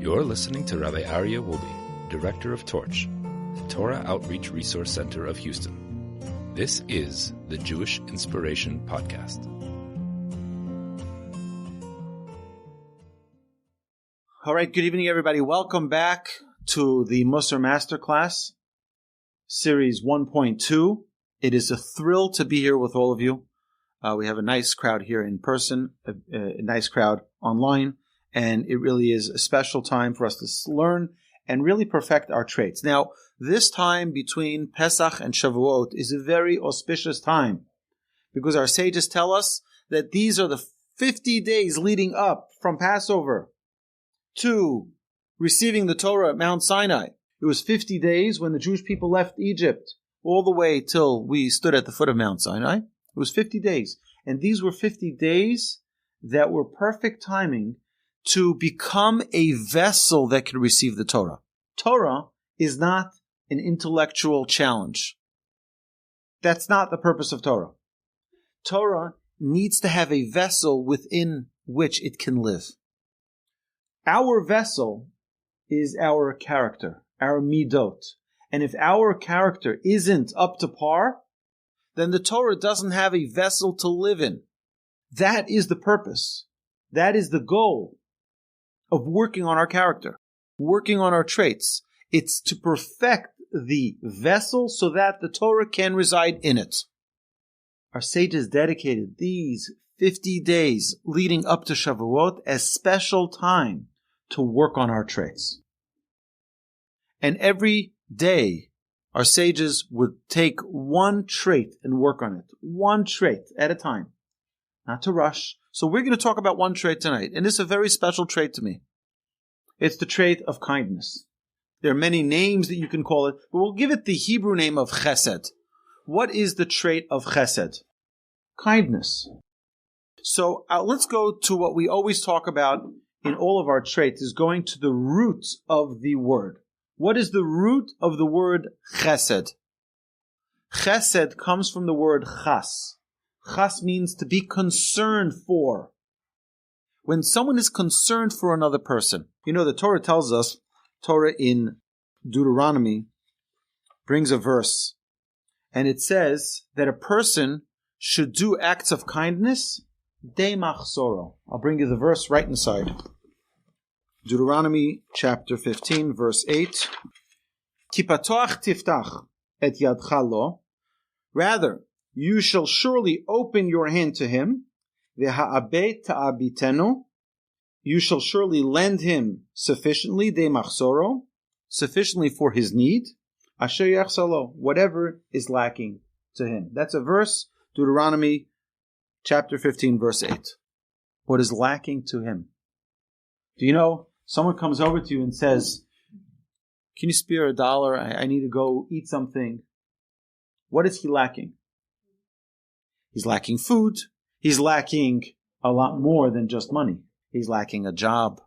You're listening to Rabbi Aryeh Wolbe, Director of Torch, the Torah Outreach Resource Center of Houston. This is the Jewish Inspiration Podcast. All right, good evening, everybody. Welcome back to the Mussar Masterclass, Series 1.2. It is a thrill to be here with all of you. We have a nice crowd here in person, a nice crowd online, and it really is a special time for us to learn and really perfect our traits. Now, this time between Pesach and Shavuot is a very auspicious time because our sages tell us that these are the 50 days leading up from Passover to receiving the Torah at Mount Sinai. It was 50 days when the Jewish people left Egypt all the way till we stood at the foot of Mount Sinai. It was 50 days. And these were 50 days that were perfect timing to become a vessel that could receive the Torah. Torah is not an intellectual challenge. That's not the purpose of Torah. Torah needs to have a vessel within which it can live. Our vessel is our character, our midot. And if our character isn't up to par, then the Torah doesn't have a vessel to live in. That is the purpose. That is the goal of working on our character, working on our traits. It's to perfect the vessel so that the Torah can reside in it. Our sages dedicated these 50 days leading up to Shavuot as special time to work on our traits. And every day, our sages would take one trait and work on it. One trait at a time. Not to rush. So we're going to talk about one trait tonight. And this is a very special trait to me. It's the trait of kindness. There are many names that you can call it, but we'll give it the Hebrew name of chesed. What is the trait of chesed? Kindness. So let's go to what we always talk about in all of our traits, is going to the root of the word. What is the root of the word chesed? Chesed comes from the word chas. Chas means to be concerned for. When someone is concerned for another person, you know, the Torah tells us, Torah in Deuteronomy brings a verse, and it says that a person should do acts of kindness, de machsoro. I'll bring you the verse right inside. Deuteronomy chapter 15, verse 8. Ki patoach tiftach et yadcha lo. Rather, you shall surely open your hand to him. V'ha'abeh ta'abitenu. You shall surely lend him sufficiently, de machsoro, sufficiently for his need. Asher yachsalo, whatever is lacking to him. That's a verse, Deuteronomy chapter 15, verse 8. What is lacking to him? Do you know, someone comes over to you and says, can you spare $1? I need to go eat something. What is he lacking? He's lacking food. He's lacking a lot more than just money. He's lacking a job.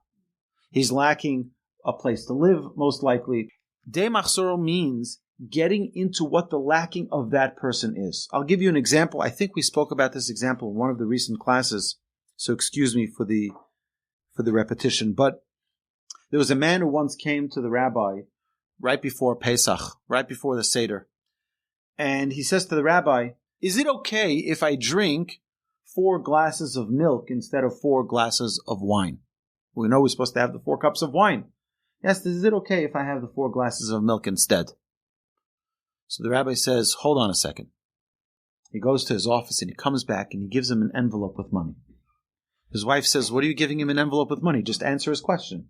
He's lacking a place to live, most likely. De machsoro means getting into what the lacking of that person is. I'll give you an example. I think we spoke about this example in one of the recent classes, so excuse me for the repetition. But there was a man who once came to the rabbi right before Pesach, right before the Seder, and he says to the rabbi, is it okay if I drink 4 glasses of milk instead of 4 glasses of wine? We know we're supposed to have the 4 cups of wine. Yes, is it okay if I have the 4 glasses of milk instead? So the rabbi says, hold on a second. He goes to his office and he comes back and he gives him an envelope with money. His wife says, what are you giving him an envelope with money? Just answer his question.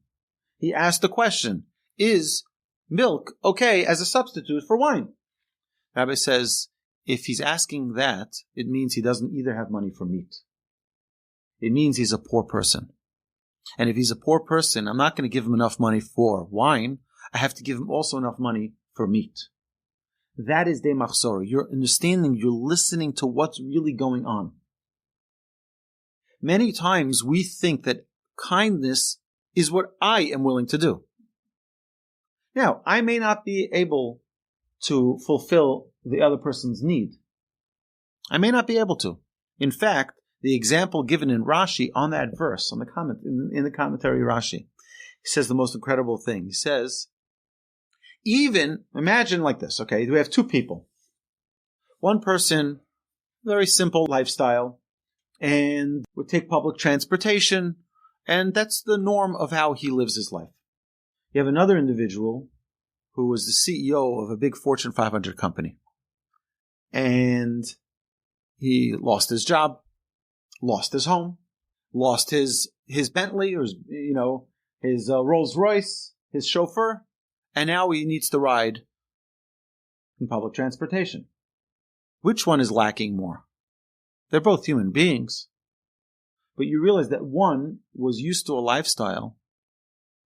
He asked the question, is milk okay as a substitute for wine? The rabbi says, if he's asking that, it means he doesn't either have money for meat. It means he's a poor person. And if he's a poor person, I'm not going to give him enough money for wine. I have to give him also enough money for meat. That is de machsor. You're understanding, you're listening to what's really going on. Many times we think that kindness is what I am willing to do. Now, I may not be able to fulfill the other person's need. I may not be able to. In fact, the example given in Rashi on that verse, on the comment in the commentary Rashi, He says the most incredible thing. He says, even, imagine like this, okay? We have two people. One person, very simple lifestyle, and would take public transportation, and that's the norm of how he lives his life. You have another individual who was the CEO of a big Fortune 500 company. And he lost his job, lost his home, lost his Bentley, or his Rolls Royce, his chauffeur, and now he needs to ride in public transportation. Which one is lacking more? They're both human beings. But you realize that one was used to a lifestyle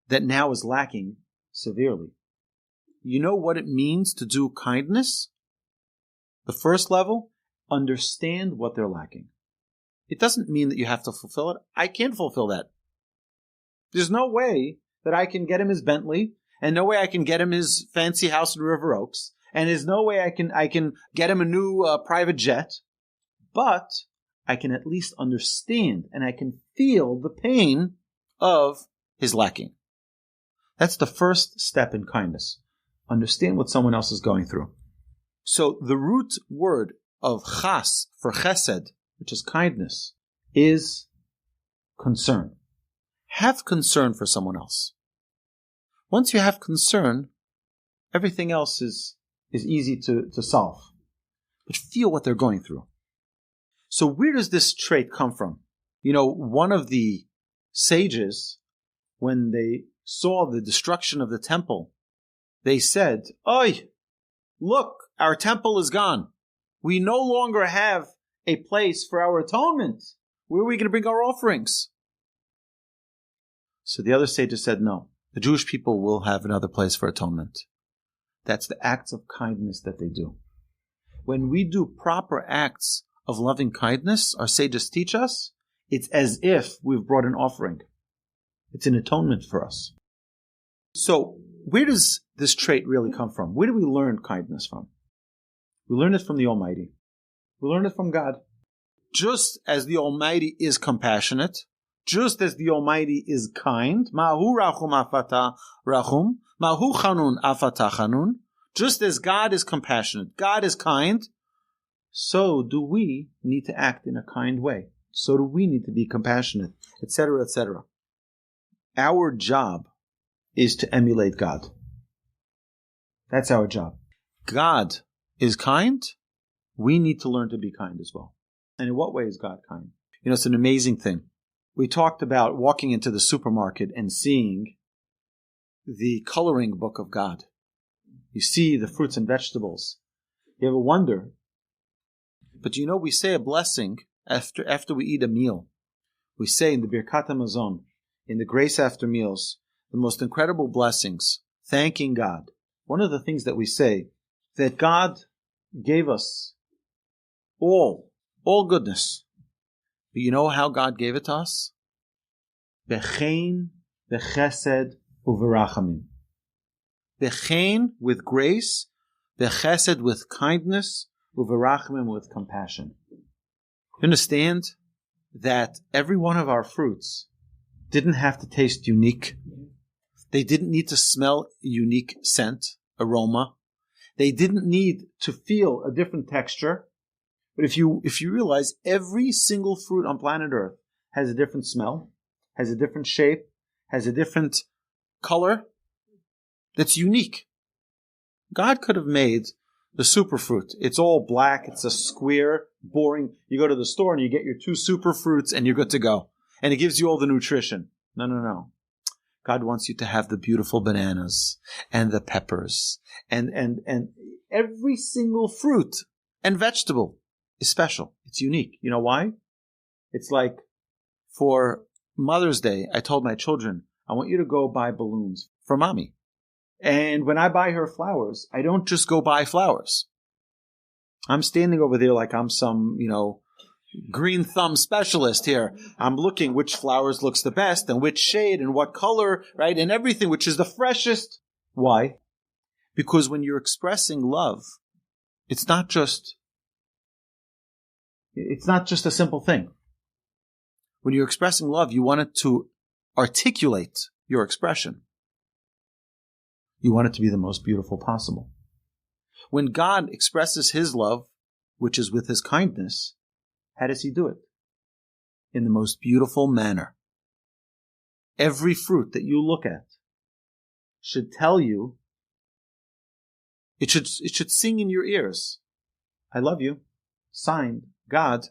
that now is lacking severely. You know what it means to do kindness? The first level, understand what they're lacking. It doesn't mean that you have to fulfill it. I can't fulfill that. There's no way that I can get him his Bentley, and no way I can get him his fancy house in River Oaks, and there's no way I can get him a new private jet, but I can at least understand and I can feel the pain of his lacking. That's the first step in kindness. Understand what someone else is going through. So the root word of chas for chesed, which is kindness, is concern. Have concern for someone else. Once you have concern, everything else is easy to solve. But feel what they're going through. So where does this trait come from? One of the sages, when they saw the destruction of the temple, they said, "Oi, look, our temple is gone. We no longer have a place for our atonement. Where are we going to bring our offerings?" So the other sages said, no, the Jewish people will have another place for atonement. That's the acts of kindness that they do. When we do proper acts of loving kindness, our sages teach us, it's as if we've brought an offering. It's an atonement for us. So where does this trait really come from? Where do we learn kindness from? We learn it from the Almighty. We learn it from God. Just as the Almighty is compassionate, just as the Almighty is kind, Mahu rachum afata rachum, Mahu chanun afata chanun, just as God is compassionate, God is kind, so do we need to act in a kind way. So do we need to be compassionate, etc., etc. Our job is to emulate God. That's our job. God is kind. We need to learn to be kind as well. And in what way is God kind? It's an amazing thing. We talked about walking into the supermarket and seeing the coloring book of God. You see the fruits and vegetables. You ever wonder? But we say a blessing after we eat a meal. We say in the Birkat HaMazon, in the grace after meals, the most incredible blessings, thanking God. One of the things that we say, that God gave us all goodness. But you know how God gave it to us? Bechein, bechesed, uverachamim. Bechein with grace, bechesed with kindness, uverachamim with compassion. You understand that every one of our fruits didn't have to taste unique. They didn't need to smell a unique scent, aroma. They didn't need to feel a different texture. But if you realize every single fruit on planet Earth has a different smell, has a different shape, has a different color, that's unique. God could have made the superfruit. It's all black, it's a square, boring. You go to the store and you get your 2 superfruits and you're good to go. And it gives you all the nutrition. No. God wants you to have the beautiful bananas and the peppers and every single fruit and vegetable is special. It's unique. You know why? It's like for Mother's Day, I told my children, I want you to go buy balloons for mommy. And when I buy her flowers, I don't just go buy flowers. I'm standing over there like I'm some, green thumb specialist here. I'm looking which flowers looks the best and which shade and what color, right? And everything, which is the freshest. Why? Because when you're expressing love, it's not just a simple thing. When you're expressing love, you want it to articulate your expression. You want it to be the most beautiful possible. When God expresses His love, which is with His kindness, how does He do it? In the most beautiful manner. Every fruit that you look at should tell you, it should sing in your ears, I love you, signed, God.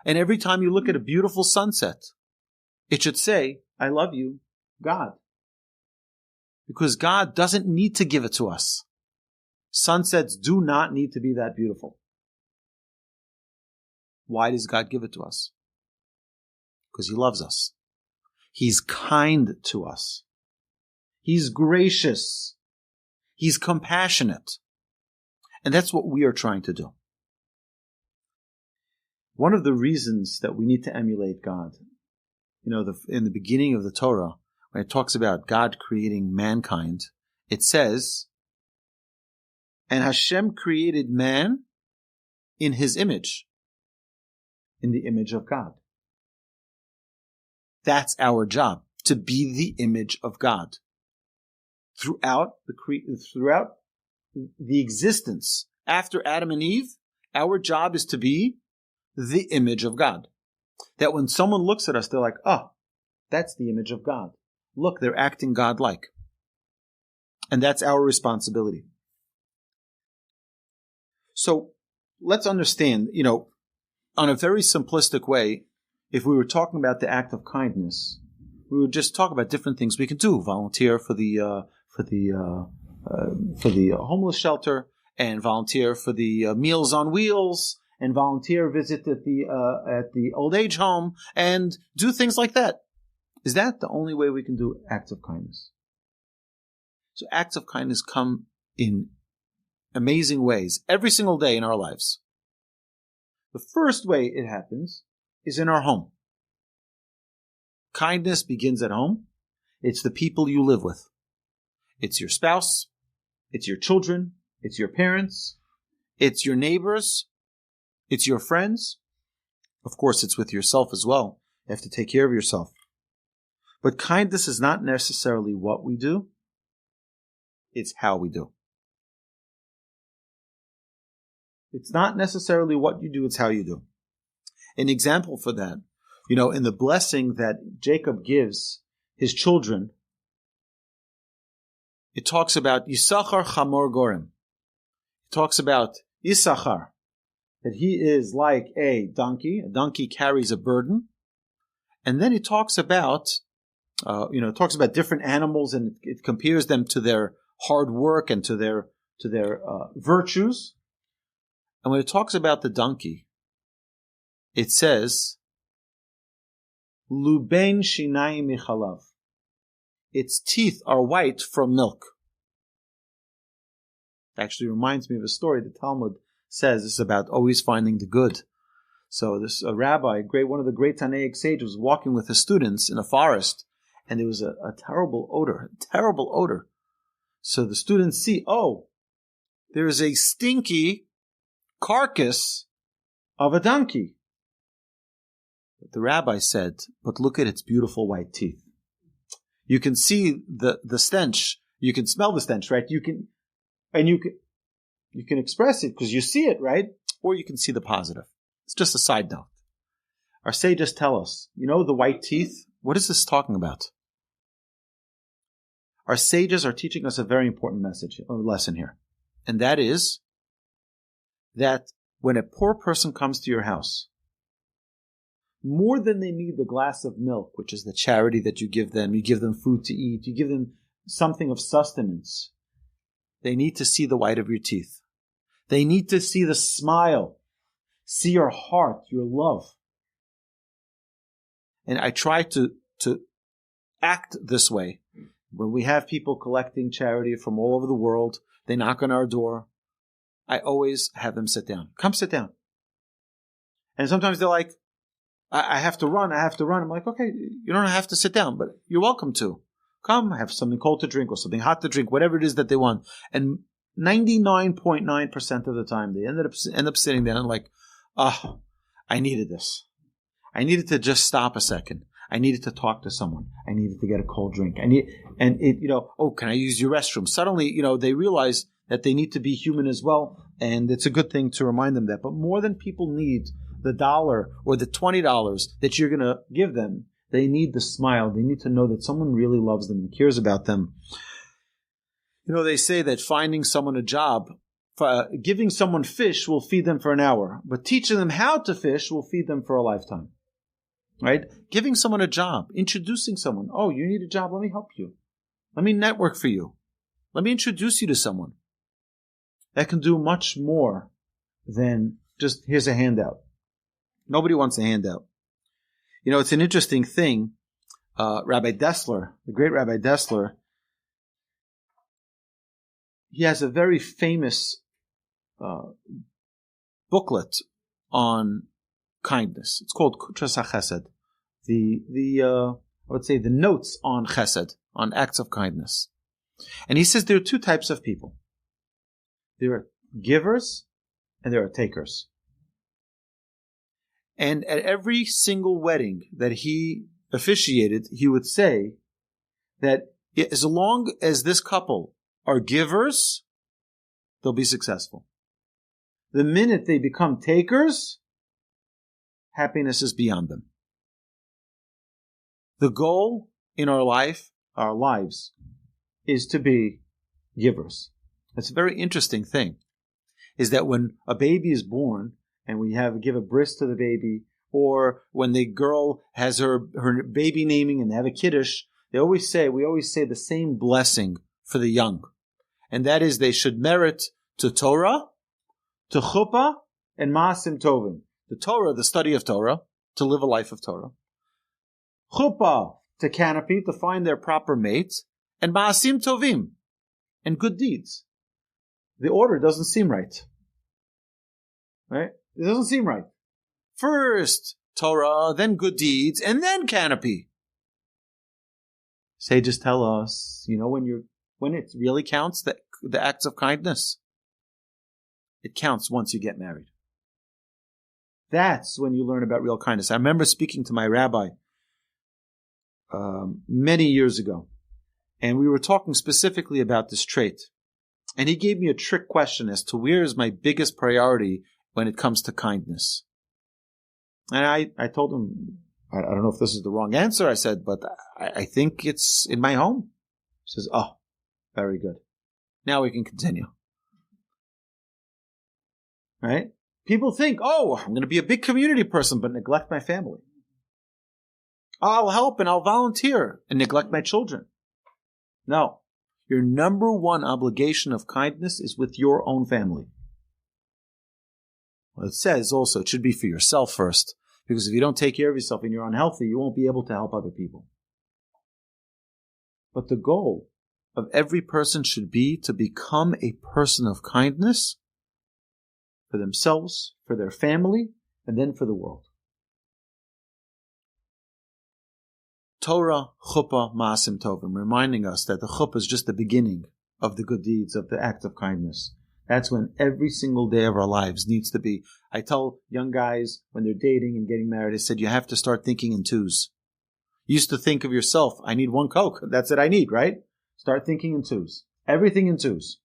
And every time you look at a beautiful sunset, it should say, I love you, God. Because God doesn't need to give it to us. Sunsets do not need to be that beautiful. Why does God give it to us? Because He loves us. He's kind to us. He's gracious. He's compassionate. And that's what we are trying to do. One of the reasons that we need to emulate God, in the beginning of the Torah, when it talks about God creating mankind, it says, and Hashem created man in His image, in the image of God. That's our job, to be the image of God. Throughout the existence, after Adam and Eve, our job is to be the image of God. That when someone looks at us, they're like, oh, that's the image of God. Look, they're acting God-like. And that's our responsibility. So let's understand, on a very simplistic way, if we were talking about the act of kindness, we would just talk about different things we can do. Volunteer for the homeless shelter, and volunteer for the Meals on Wheels, and volunteer visit at the old age home, and do things like that. Is that the only way we can do acts of kindness? So acts of kindness come in amazing ways every single day in our lives. The first way it happens is in our home. Kindness begins at home. It's the people you live with. It's your spouse. It's your children. It's your parents. It's your neighbors. It's your friends. Of course, it's with yourself as well. You have to take care of yourself. But kindness is not necessarily what we do. It's how we do. It's not necessarily what you do, it's how you do. An example for that, in the blessing that Jacob gives his children, it talks about Yisachar Chamor Gorem. It talks about Yisachar, that he is like a donkey. A donkey carries a burden. And then it talks about, different animals, and it compares them to their hard work and to their virtues. And when it talks about the donkey, it says, Luben shinayim michalav. Its teeth are white from milk. It actually reminds me of a story the Talmud says. This is about always finding the good. So this rabbi, one of the great Tanaic sages, was walking with his students in a forest, and there was a terrible odor. So the students see, there's a stinky carcass of a donkey. But the rabbi said, but look at its beautiful white teeth. You can see the stench. You can smell the stench, right? You can express it because you see it, right? Or you can see the positive. It's just a side note. Our sages tell us, the white teeth, what is this talking about? Our sages are teaching us a very important lesson here. And that is that when a poor person comes to your house, more than they need the glass of milk, which is the charity that you give them food to eat, you give them something of sustenance, they need to see the white of your teeth. They need to see the smile, see your heart, your love. And I try to act this way. When we have people collecting charity from all over the world, they knock on our door, I always have them sit down. Come sit down. And sometimes they're like, I have to run. I'm like, okay, you don't have to sit down, but you're welcome to. Come, have something cold to drink or something hot to drink, whatever it is that they want. And 99.9% of the time, they end up sitting down and like, I needed this. I needed to just stop a second. I needed to talk to someone. I needed to get a cold drink. Can I use your restroom? Suddenly, they realize that they need to be human as well, and it's a good thing to remind them that. But more than people need the $1 or the $20 that you're going to give them, they need the smile. They need to know that someone really loves them and cares about them. They say that finding someone a job, giving someone fish will feed them for an hour, but teaching them how to fish will feed them for a lifetime. Right? Giving someone a job, introducing someone. Oh, you need a job? Let me help you. Let me network for you. Let me introduce you to someone. That can do much more than just, here's a handout. Nobody wants a handout. It's an interesting thing. Rabbi Dessler, the great Rabbi Dessler, he has a very famous booklet on kindness. It's called Kutras HaChesed. I would say the notes on Chesed, on acts of kindness. And he says there are two types of people. There are givers and there are takers. And at every single wedding that he officiated, he would say that as long as this couple are givers, they'll be successful. The minute they become takers, happiness is beyond them. The goal in our lives, is to be givers. That's a very interesting thing, is that when a baby is born and we give a bris to the baby, or when the girl has her baby naming and they have a kiddush, we always say the same blessing for the young. And that is they should merit to Torah, to chuppah, and ma'asim tovim. The Torah, the study of Torah, to live a life of Torah. Chuppah, to canopy, to find their proper mate. And ma'asim tovim, and good deeds. The order doesn't seem right. Right? It doesn't seem right. First Torah, then good deeds, and then canopy. Sages tell us, when it really counts, the acts of kindness, it counts once you get married. That's when you learn about real kindness. I remember speaking to my rabbi many years ago, and we were talking specifically about this trait. And he gave me a trick question as to where is my biggest priority when it comes to kindness. And I told him, I don't know if this is the wrong answer, I said, but I think it's in my home. He says, oh, very good. Now we can continue. Right? People think, oh, I'm going to be a big community person, but neglect my family. I'll help and I'll volunteer and neglect my children. No. Your number one obligation of kindness is with your own family. Well, it says also it should be for yourself first, because if you don't take care of yourself and you're unhealthy, you won't be able to help other people. But the goal of every person should be to become a person of kindness for themselves, for their family, and then for the world. Torah, chuppah, ma'asim tovim, reminding us that the chuppah is just the beginning of the good deeds, of the act of kindness. That's when every single day of our lives needs to be. I tell young guys when they're dating and getting married, I said, you have to start thinking in twos. You used to think of yourself, I need one Coke. That's it I need, right? Start thinking in twos. Everything in twos.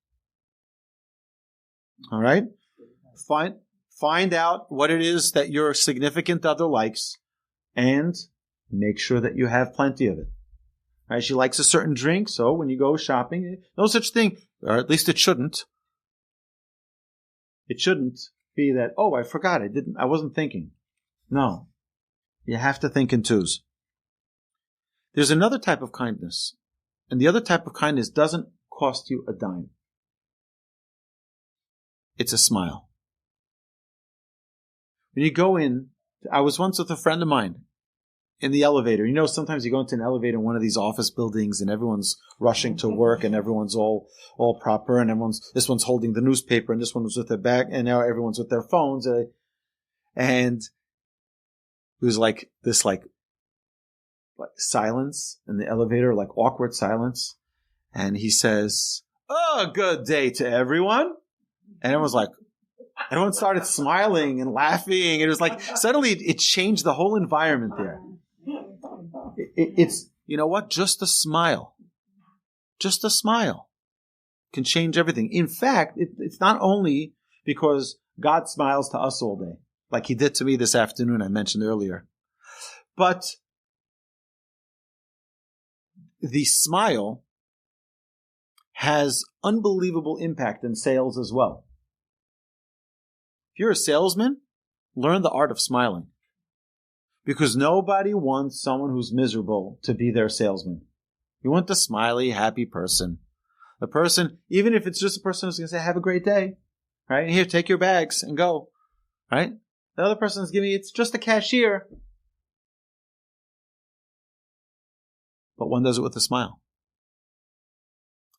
All right? Find out what it is that your significant other likes and make sure that you have plenty of it. Right? She likes a certain drink, so when you go shopping, no such thing, or at least it shouldn't. It shouldn't be that, oh, I forgot, I wasn't thinking. No. You have to think in twos. There's another type of kindness, and the other type of kindness doesn't cost you a dime. It's a smile. When you go in, I was once with a friend of mine in the elevator. Sometimes you go into an elevator in one of these office buildings and everyone's rushing to work and everyone's all proper and this one's holding the newspaper and this one was with their bag and now everyone's with their phones. And it was like this like silence in the elevator, like awkward silence. And he says, oh, good day to everyone. And everyone started smiling and laughing. It was like suddenly it changed the whole environment there. It's, you know what? Just a smile can change everything. In fact, it's not only because God smiles to us all day, like he did to me this afternoon, I mentioned earlier, but the smile has unbelievable impact in sales as well. If you're a salesman, learn the art of smiling. Because nobody wants someone who's miserable to be their salesman. You want the smiley, happy person. The person, even if it's just a person who's going to say, have a great day. Right? Here, take your bags and go. Right? The other person is giving, it's just a cashier. But one does it with a smile.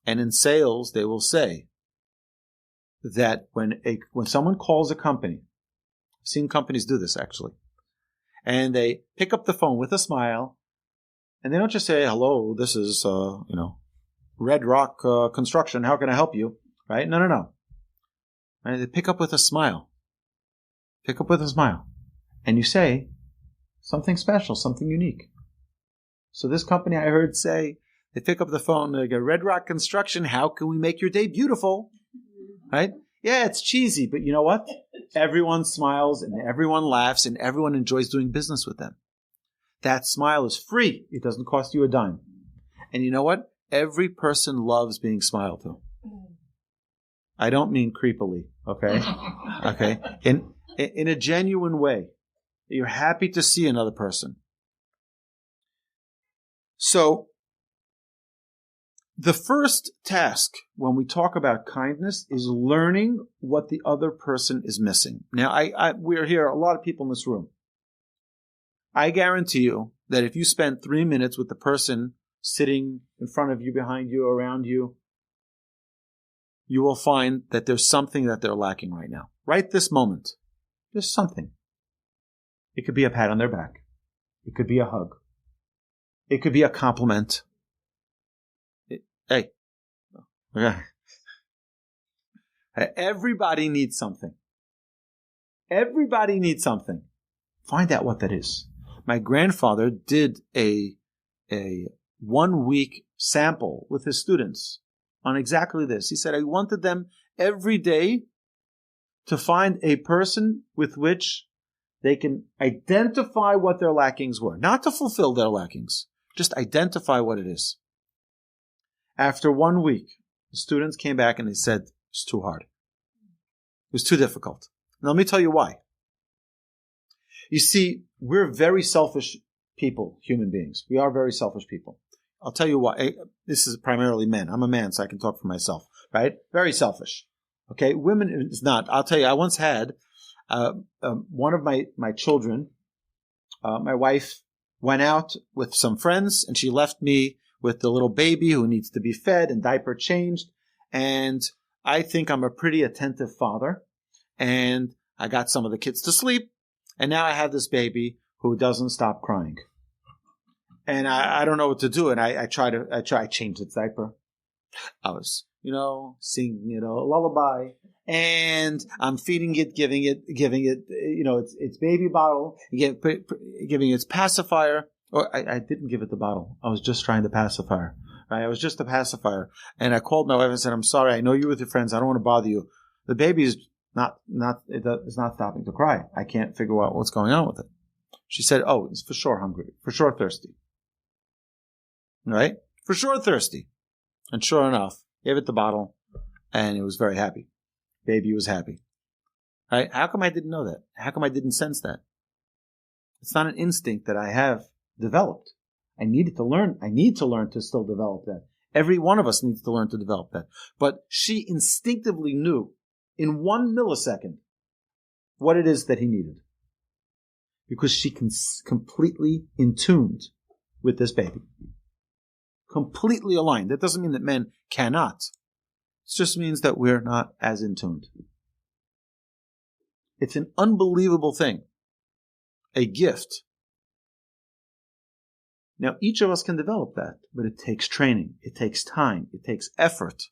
And in sales, they will say that when someone calls a company, I've seen companies do this actually, and they pick up the phone with a smile, and they don't just say, hello, this is, Red Rock Construction, how can I help you? Right? No. Right? They pick up with a smile. And you say something special, something unique. So this company I heard say, they pick up the phone, they go, Red Rock Construction, how can we make your day beautiful? Right? Yeah, it's cheesy, but you know what? Everyone smiles and everyone laughs and everyone enjoys doing business with them. That smile is free. It doesn't cost you a dime. And you know what? Every person loves being smiled to. I don't mean creepily, okay? Okay? In a genuine way. You're happy to see another person. So, the first task when we talk about kindness is learning what the other person is missing. Now, we're here, a lot of people in this room. I guarantee you that if you spend 3 minutes with the person sitting in front of you, behind you, around you, you will find that there's something that they're lacking right now. Right this moment. There's something. It could be a pat on their back. It could be a hug. It could be a compliment. Hey. Okay. Everybody needs something. Everybody needs something. Find out what that is. My grandfather did a 1-week sample with his students on exactly this. He said, I wanted them every day to find a person with which they can identify what their lackings were. Not to fulfill their lackings. Just identify what it is. After 1 week, the students came back and they said, it's too hard. It was too difficult. Now let me tell you why. You see, we're very selfish people, human beings. We are very selfish people. I'll tell you why. This is primarily men. I'm a man, so I can talk for myself, right? Very selfish. Okay? Women is not. I'll tell you, I once had one of my children, my wife went out with some friends, and she left me with the little baby who needs to be fed and diaper changed. And I think I'm a pretty attentive father. And I got some of the kids to sleep. And now I have this baby who doesn't stop crying. And I don't know what to do. And I changed its diaper. I was, singing, a lullaby. And I'm feeding it, giving it, its baby bottle, giving its pacifier. Or I didn't give it the bottle. I was just trying the pacifier. Right? I was just a pacifier. And I called my wife and said, I'm sorry. I know you're with your friends. I don't want to bother you. The baby is it's not stopping to cry. I can't figure out what's going on with it. She said, oh, it's for sure hungry. For sure thirsty. Right? For sure thirsty. And sure enough, gave it the bottle and it was very happy. Baby was happy. Right? How come I didn't know that? How come I didn't sense that? It's not an instinct that I have developed. I need to learn to still develop that. Every one of us needs to learn to develop that. But she instinctively knew in 1 millisecond what it is that he needed. Because she completely in tuned with this baby. Completely aligned. That doesn't mean that men cannot. It just means that we're not as in tuned. It's an unbelievable thing. A gift. Now, each of us can develop that, but it takes training. It takes time. It takes effort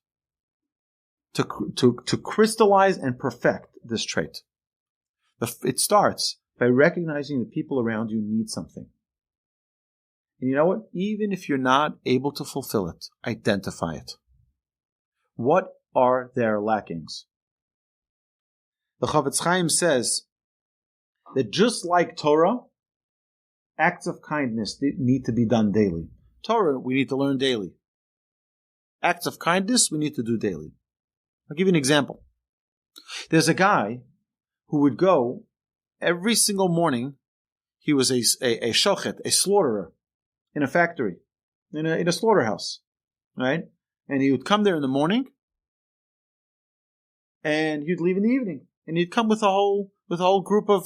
to crystallize and perfect this trait. It starts by recognizing that people around you need something. And you know what? Even if you're not able to fulfill it, identify it. What are their lackings? The Chavetz Chaim says that just like Torah, acts of kindness need to be done daily. Torah, we need to learn daily. Acts of kindness, we need to do daily. I'll give you an example. There's a guy who would go every single morning. He was a shochet, a slaughterer, in a factory, in a slaughterhouse, right? And he would come there in the morning, and he'd leave in the evening, and he'd come with a whole group of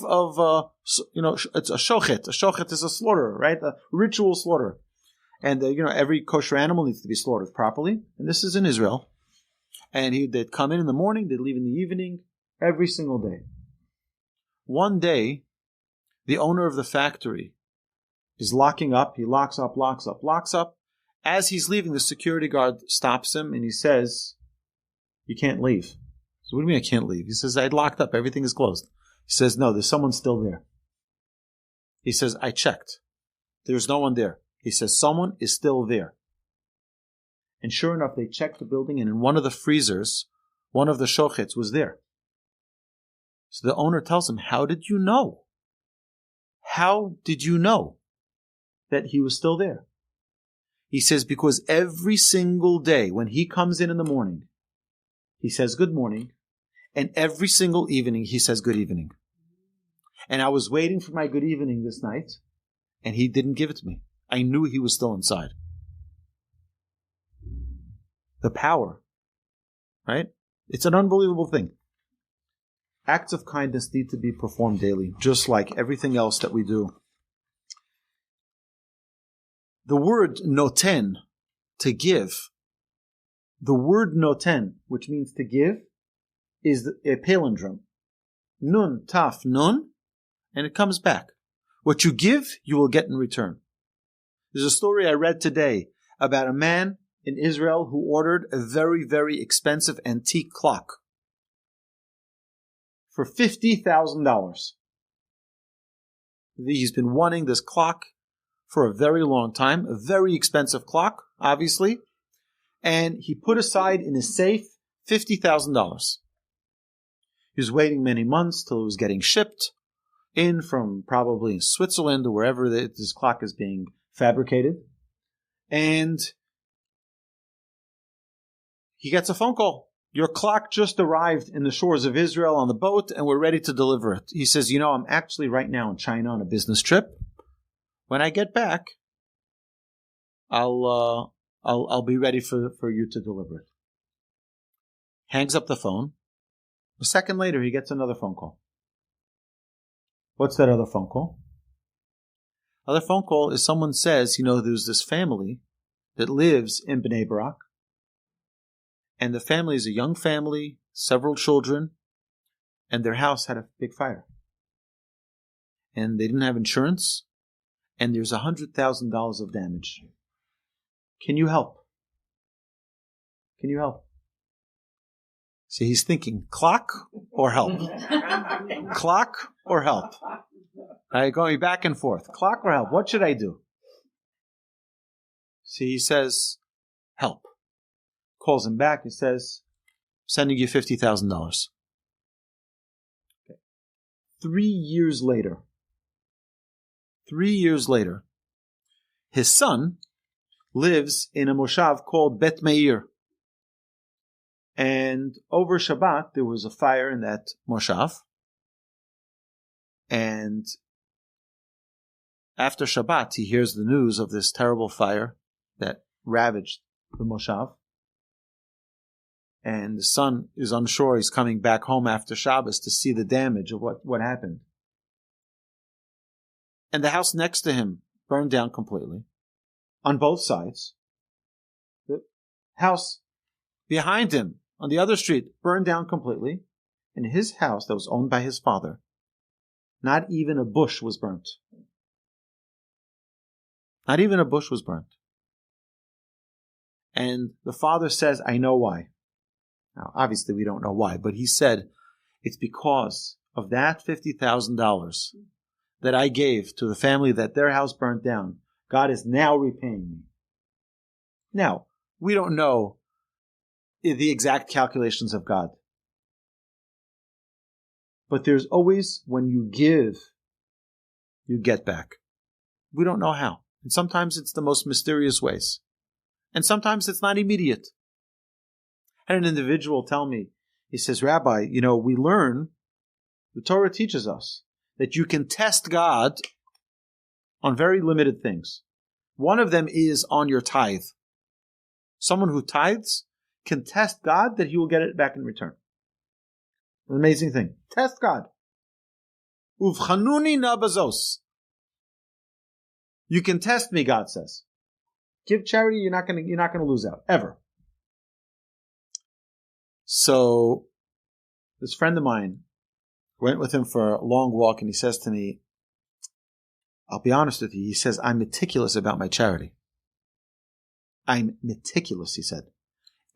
it's a shochet. A shochet is a slaughterer, right? A ritual slaughterer, and every kosher animal needs to be slaughtered properly. And this is in Israel. And they'd come in the morning, they'd leave in the evening, every single day. One day, the owner of the factory is locking up. He locks up. As he's leaving, the security guard stops him and he says, "You can't leave." So what do you mean I can't leave? He says, "I locked up. Everything is closed." He says, "No, there's someone still there." He says, "I checked. There's no one there." He says, "Someone is still there." And sure enough, they checked the building, and in one of the freezers, one of the shochets was there. So the owner tells him, "How did you know? How did you know that he was still there?" He says, "Because every single day when he comes in the morning, he says good morning, and every single evening he says good evening. And I was waiting for my good evening this night, and he didn't give it to me. I knew he was still inside." The power, right? It's an unbelievable thing. Acts of kindness need to be performed daily, just like everything else that we do. The word noten, to give, the word noten, which means to give, is a palindrome. Nun, taf, nun, and it comes back. What you give, you will get in return. There's a story I read today about a man in Israel who ordered a very, very expensive antique clock for $50,000. He's been wanting this clock for a very long time, a very expensive clock, obviously, and he put aside in his safe $50,000. He was waiting many months till it was getting shipped in from probably Switzerland or wherever this clock is being fabricated, and he gets a phone call. "Your clock just arrived in the shores of Israel on the boat, and we're ready to deliver it." He says, "I'm actually right now in China on a business trip. When I get back, I'll be ready for you to deliver it." Hangs up the phone. A second later, he gets another phone call. What's that other phone call? Other phone call is someone says, there's this family that lives in Bnei Brak, and the family is a young family, several children, and their house had a big fire. And they didn't have insurance, and there's $100,000 of damage. Can you help? Can you help? See, he's thinking, clock or help? Clock or help? Going back and forth. Clock or help? What should I do? See, he says, help. Calls him back. He says, sending you $50,000. Okay. 3 years later, his son lives in a moshav called Bet Meir. And over Shabbat, there was a fire in that moshav. And after Shabbat, he hears the news of this terrible fire that ravaged the moshav. And the son is unsure. He's coming back home after Shabbos to see the damage of what happened. And the house next to him burned down completely on both sides. The house behind him on the other street burned down completely. And his house that was owned by his father, not even a bush was burnt. Not even a bush was burnt. And the father says, I know why. Now, obviously we don't know why, but he said, it's because of that $50,000 that I gave to the family that their house burnt down. God is now repaying me. Now, we don't know the exact calculations of God. But there's always, when you give, you get back. We don't know how. And sometimes it's the most mysterious ways. And sometimes it's not immediate. I had an individual tell me, he says, Rabbi, we learn, the Torah teaches us, that you can test God on very limited things. One of them is on your tithe. Someone who tithes can test God that he will get it back in return. An amazing thing. Test God. Uvchanuni na bazos. You can test me, God says. Give charity, you're not going to lose out, ever. So, this friend of mine, went with him for a long walk, and he says to me, I'll be honest with you, he says, I'm meticulous about my charity. I'm meticulous, he said.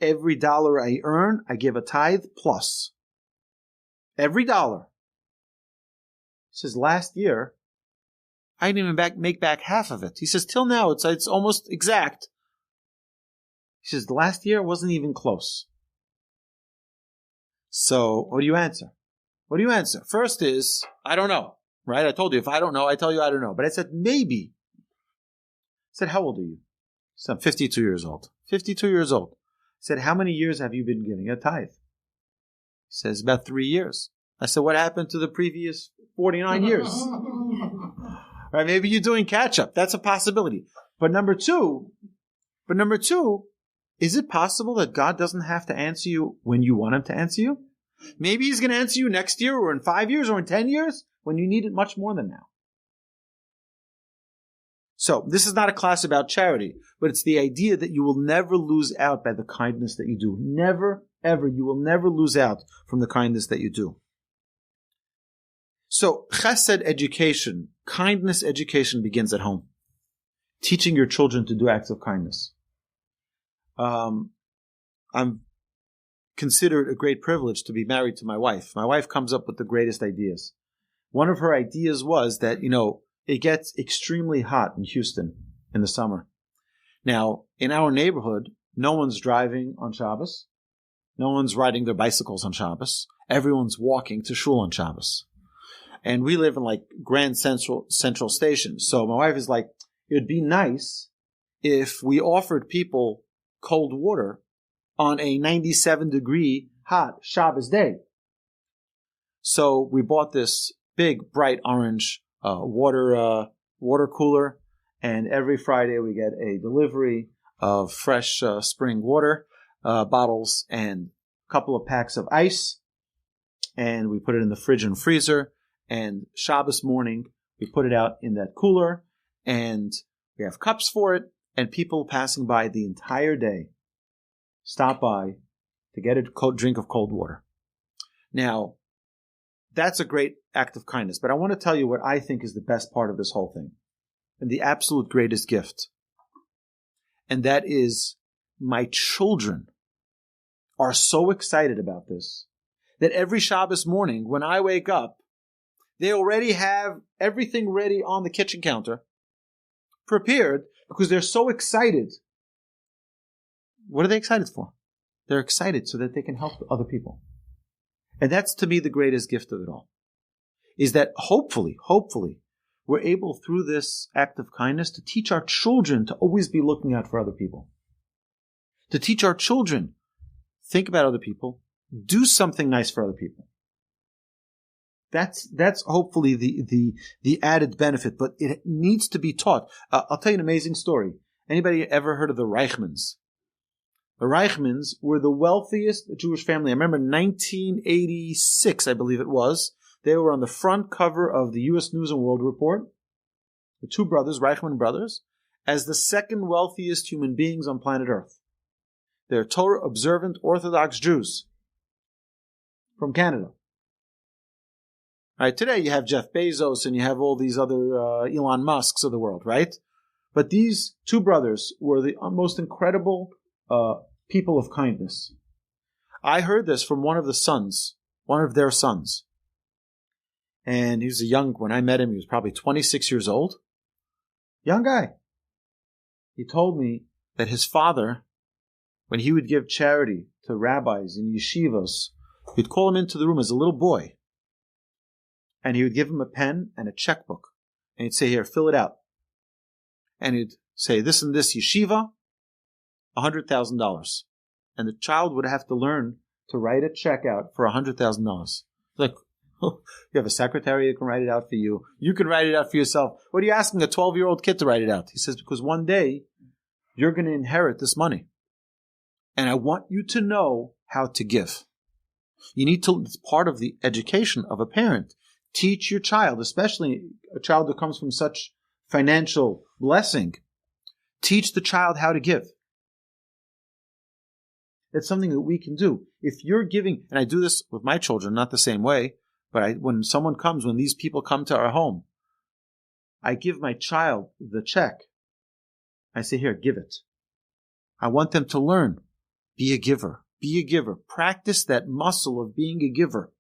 Every dollar I earn, I give a tithe plus. Every dollar. He says, last year, I didn't even make back half of it. He says, till now, it's almost exact. He says, the last year wasn't even close. So, what do you answer? What do you answer? First is, I don't know, right? I told you, if I don't know, I tell you I don't know. But I said, maybe. I said, how old are you? He said, I'm 52 years old. 52 years old. I said, how many years have you been giving a tithe? He says, about 3 years. I said, what happened to the previous 49 years? Right? Maybe you're doing catch-up. That's a possibility. But number two, is it possible that God doesn't have to answer you when you want him to answer you? Maybe he's going to answer you next year or in 5 years or in 10 years when you need it much more than now. So, this is not a class about charity, but it's the idea that you will never lose out by the kindness that you do. Never, ever. You will never lose out from the kindness that you do. So, chesed education, kindness education begins at home. Teaching your children to do acts of kindness. I'm considered a great privilege to be married to my wife. My wife comes up with the greatest ideas. One of her ideas was that, it gets extremely hot in Houston in the summer. Now, in our neighborhood, no one's driving on Shabbos. No one's riding their bicycles on Shabbos. Everyone's walking to shul on Shabbos. And we live in Grand Central Station. So my wife is like, it would be nice if we offered people cold water on a 97-degree hot Shabbos day. So we bought this big, bright orange water cooler, and every Friday we get a delivery of fresh spring water bottles and a couple of packs of ice, and we put it in the fridge and freezer. And Shabbos morning we put it out in that cooler, and we have cups for it. And people passing by the entire day stop by to get a drink of cold water. Now, that's a great act of kindness. But I want to tell you what I think is the best part of this whole thing, and the absolute greatest gift. And that is, my children are so excited about this that every Shabbos morning when I wake up, they already have everything ready on the kitchen counter, prepared, because they're so excited. What are they excited for? They're excited so that they can help other people. And that's, to me, the greatest gift of it all. Is that hopefully, we're able, through this act of kindness, to teach our children to always be looking out for other people. To teach our children, think about other people, do something nice for other people. That's hopefully the added benefit, but it needs to be taught. I'll tell you an amazing story. Anybody ever heard of the Reichmans? The Reichmans were the wealthiest Jewish family. I remember 1986, I believe it was. They were on the front cover of the U.S. News and World Report, the two brothers, Reichman brothers, as the second wealthiest human beings on planet Earth. They're Torah-observant Orthodox Jews from Canada. Right, today you have Jeff Bezos and you have all these other Elon Musks of the world, right? But these two brothers were the most incredible people of kindness. I heard this from one of their sons. And he was when I met him, he was probably 26 years old. Young guy. he told me that his father, when he would give charity to rabbis in yeshivas, he'd call him into the room as a little boy, and he would give him a pen and a checkbook, and he'd say, here, fill it out. And he'd say, this and this yeshiva, $100,000. And the child would have to learn to write a check out for $100,000. Like, you have a secretary who can write it out for you. You can write it out for yourself. What are you asking a 12-year-old kid to write it out? He says, because one day you're going to inherit this money. And I want you to know how to give. You need to, it's part of the education of a parent. Teach your child, especially a child who comes from such financial blessing. Teach the child how to give. It's something that we can do. If you're giving, and I do this with my children, not the same way, but when these people come to our home, I give my child the check. I say, here, give it. I want them to learn. Be a giver. Be a giver. Practice that muscle of being a giver.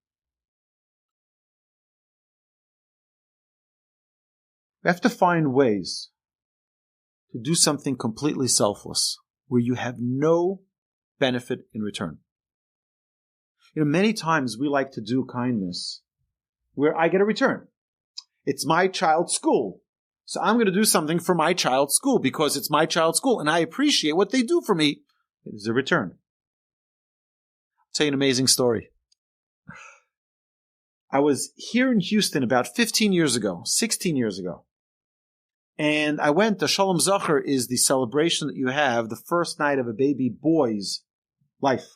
We have to find ways to do something completely selfless, where you have no benefit in return. Many times we like to do kindness where I get a return. It's my child's school, so I'm going to do something for my child's school because it's my child's school, and I appreciate what they do for me. It is a return. I'll tell you an amazing story. I was here in Houston about 16 years ago, and I went, the Shalom Zachar is the celebration that you have the first night of a baby boy's life.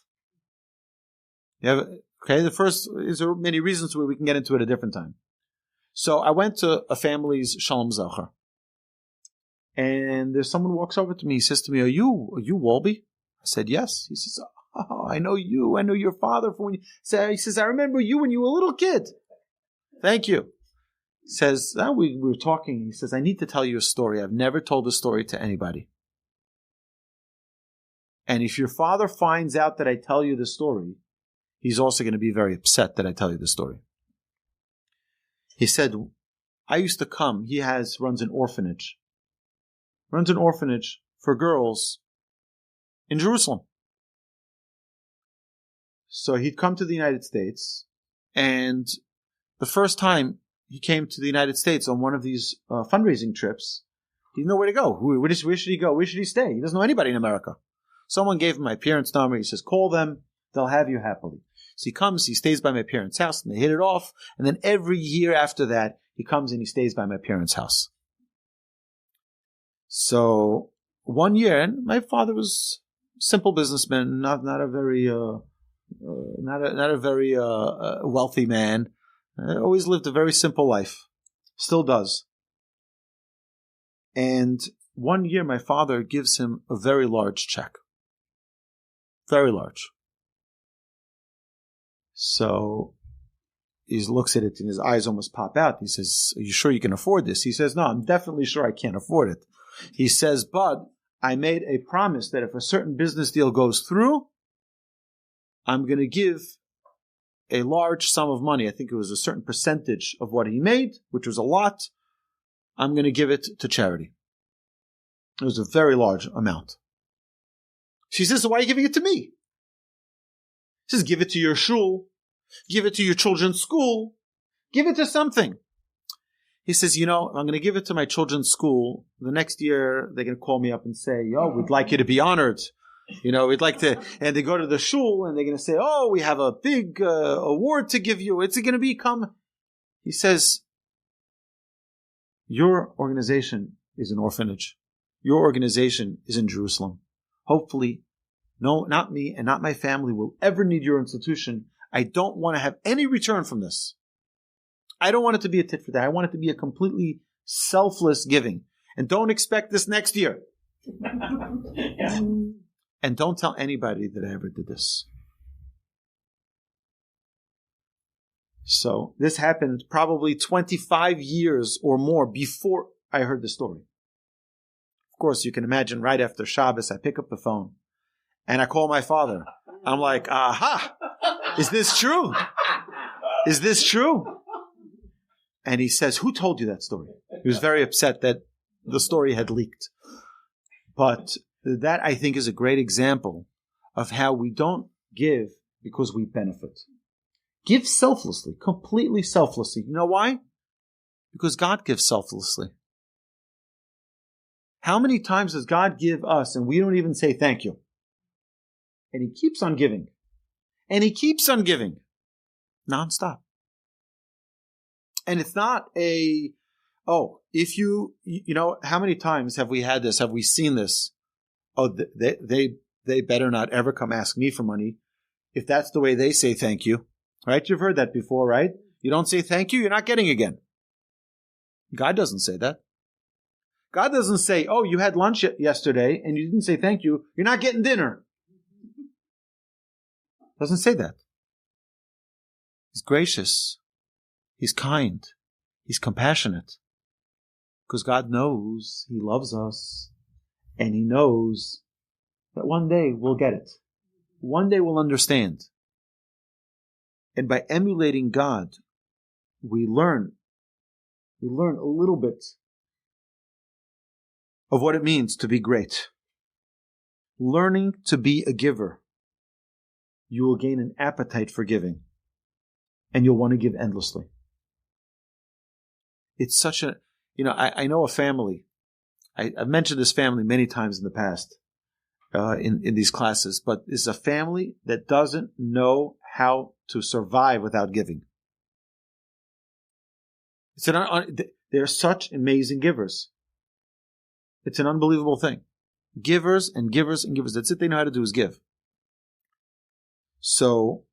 The first, there are many reasons where we can get into it at a different time. So I went to a family's Shalom Zachar, and there's someone who walks over to me. He says to me, Are you Wolbe? I said, yes. He says, oh, I know you. I know your father. He says, I remember you when you were a little kid. Thank you. He says, we were talking. He says, I need to tell you a story. I've never told a story to anybody. And if your father finds out that I tell you the story, he's also going to be very upset that I tell you the story. He said, I used to come. He runs an orphanage. Runs an orphanage for girls in Jerusalem. So he'd come to the United States, and the first time he came to the United States on one of these fundraising trips, he didn't know where to go. Where should he go? Where should he stay? He doesn't know anybody in America. Someone gave him my parents' number. He says, call them. They'll have you happily. So he comes, he stays by my parents' house, and they hit it off. And then every year after that, he comes and he stays by my parents' house. So one year, and my father was a simple businessman, not a very wealthy man. Always lived a very simple life. Still does. And one year, my father gives him a very large check. Very large. So he looks at it and his eyes almost pop out. He says, are you sure you can afford this? He says, no, I'm definitely sure I can't afford it. He says, but I made a promise that if a certain business deal goes through, I'm going to give a large sum of money. I think it was a certain percentage of what he made, which was a lot. I'm going to give it to charity. It was a very large amount. She says, so why are you giving it to me? He says, give it to your shul, give it to your children's school, give it to something. He says, I'm going to give it to my children's school. The next year, they're going to call me up and say, we'd like you to be honored. We'd like to, and they go to the shul and they're going to say, we have a big award to give you. It's going to become, he says, your organization is an orphanage. Your organization is in Jerusalem. Hopefully, no, not me and not my family will ever need your institution. I don't want to have any return from this. I don't want it to be a tit for tat. I want it to be a completely selfless giving. And don't expect this next year. Yeah. And don't tell anybody that I ever did this. So this happened probably 25 years or more before I heard the story. Of course, you can imagine right after Shabbos, I pick up the phone and I call my father. I'm like, aha, is this true? Is this true? And he says, who told you that story? He was very upset that the story had leaked. But that, I think, is a great example of how we don't give because we benefit. Give selflessly, completely selflessly. You know why? Because God gives selflessly. How many times does God give us and we don't even say thank you? And He keeps on giving. And He keeps on giving. Nonstop. And it's not if you know, how many times have we had this? Have we seen this? Oh, they better not ever come ask me for money if that's the way they say thank you. Right? You've heard that before, right? You don't say thank you, you're not getting again. God doesn't say that. God doesn't say, oh, you had lunch yesterday and you didn't say thank you, you're not getting dinner. Doesn't say that. He's gracious. He's kind. He's compassionate. Because God knows He loves us. And He knows that one day we'll get it. One day we'll understand. And by emulating God, we learn a little bit of what it means to be great. Learning to be a giver, you will gain an appetite for giving. And you'll want to give endlessly. It's such a, I know a family. I've mentioned this family many times in the past in these classes, but it's a family that doesn't know how to survive without giving. They're such amazing givers. It's an unbelievable thing. Givers and givers and givers. That's it they know how to do is give. So,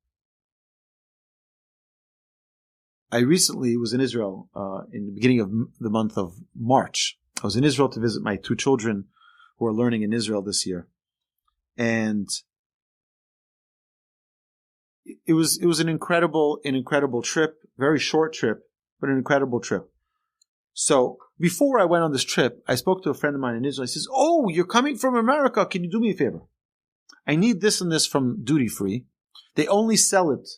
I recently was in Israel in the beginning of the month of March. I was in Israel to visit my 2 children who are learning in Israel this year. And it was an incredible trip, very short trip, but an incredible trip. So before I went on this trip, I spoke to a friend of mine in Israel. He says, oh, you're coming from America. Can you do me a favor? I need this and this from duty free. They only sell it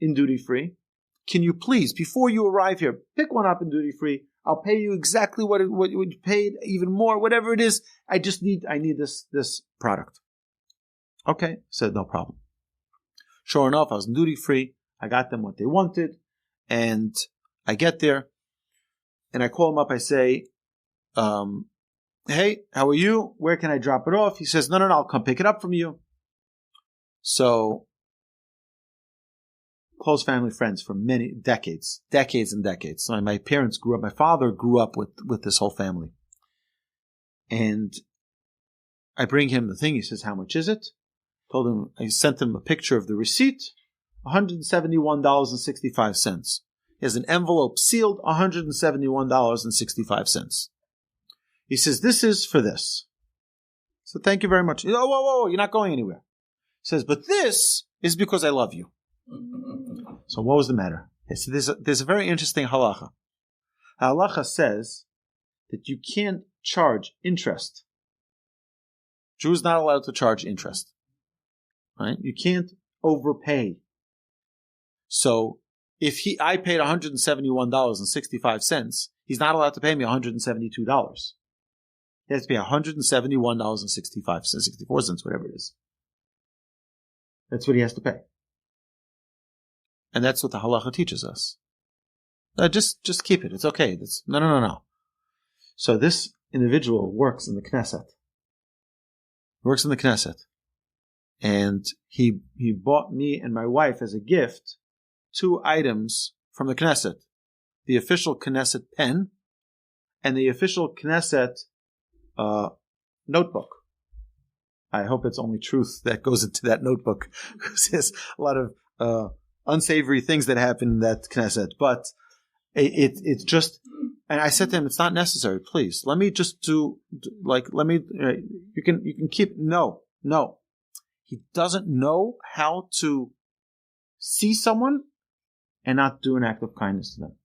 in duty free. Can you please, before you arrive here, pick one up in duty free? I'll pay you exactly what you paid, even more, whatever it is. I need this product. Okay, said no problem. Sure enough, I was in duty free. I got them what they wanted, and I get there, and I call him up. I say, hey, how are you? Where can I drop it off? He says, no, I'll come pick it up from you. So, close family friends for many decades and decades. So my parents grew up, my father grew up with this whole family. And I bring him the thing. He says, how much is it? I sent him a picture of the receipt, $171.65. He has an envelope sealed, $171.65. He says, this is for this. So thank you very much. Oh, whoa, you're not going anywhere. He says, but this is because I love you. So what was the matter? So there's a very interesting halacha. Halacha says that you can't charge interest. Jews not allowed to charge interest. Right? You can't overpay. So if I paid $171.65, he's not allowed to pay me $172. He has to pay $171.65, 64 cents, whatever it is. That's what he has to pay. And that's what the halacha teaches us. Just keep it. It's okay. No. So this individual works in the Knesset. And he bought me and my wife as a gift 2 items from the Knesset. The official Knesset pen and the official Knesset notebook. I hope it's only truth that goes into that notebook, because there's a lot of unsavory things that happen in that Knesset. But it's just, and I said to him, it's not necessary. Please, let me just you can keep. No. He doesn't know how to see someone and not do an act of kindness to them.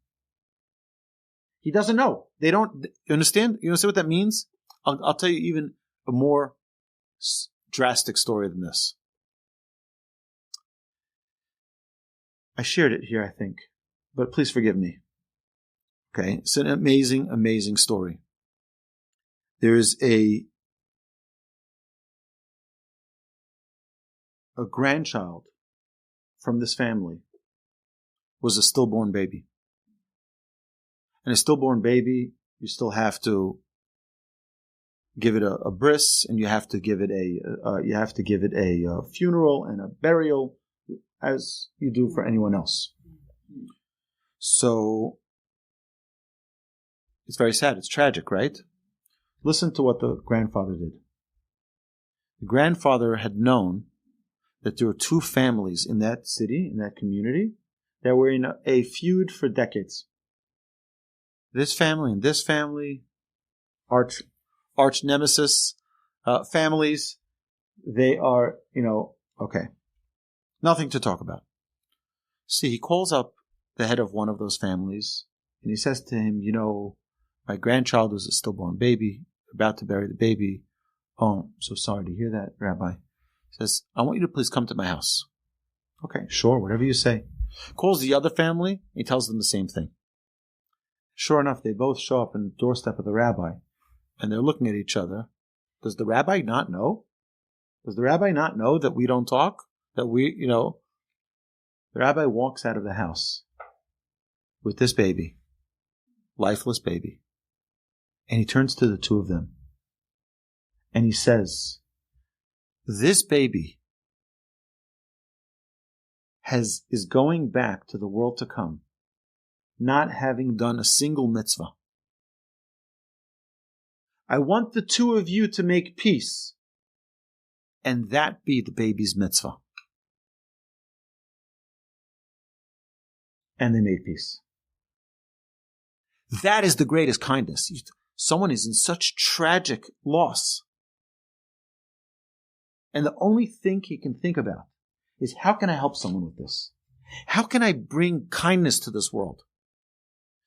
He doesn't know. They don't. You understand? You understand what that means? I'll tell you even a more drastic story than this. I shared it here, I think, but please forgive me. Okay, it's an amazing, amazing story. There is a a grandchild from this family was a stillborn baby. And a stillborn baby, you still have to give it a bris, and you have to give it a funeral and a burial, as you do for anyone else. So it's very sad. It's tragic, right? Listen to what the grandfather did. The grandfather had known that there were two families in that city, in that community, that were in a feud for decades. This family and this family, arch nemesis families, they are, okay. Nothing to talk about. See, he calls up the head of one of those families, and he says to him, my grandchild was a stillborn baby, about to bury the baby. Oh, I'm so sorry to hear that, Rabbi. He says, I want you to please come to my house. Okay, sure, whatever you say. Calls the other family, he tells them the same thing. Sure enough, they both show up on the doorstep of the rabbi, and they're looking at each other. Does the rabbi not know? Does the rabbi not know that we don't talk? That we, The rabbi walks out of the house with this baby, lifeless baby, and he turns to the two of them, and he says, this baby is going back to the world to come, not having done a single mitzvah. I want the two of you to make peace, and that be the baby's mitzvah. And they made peace. That is the greatest kindness. Someone is in such tragic loss, and the only thing he can think about is, how can I help someone with this? How can I bring kindness to this world?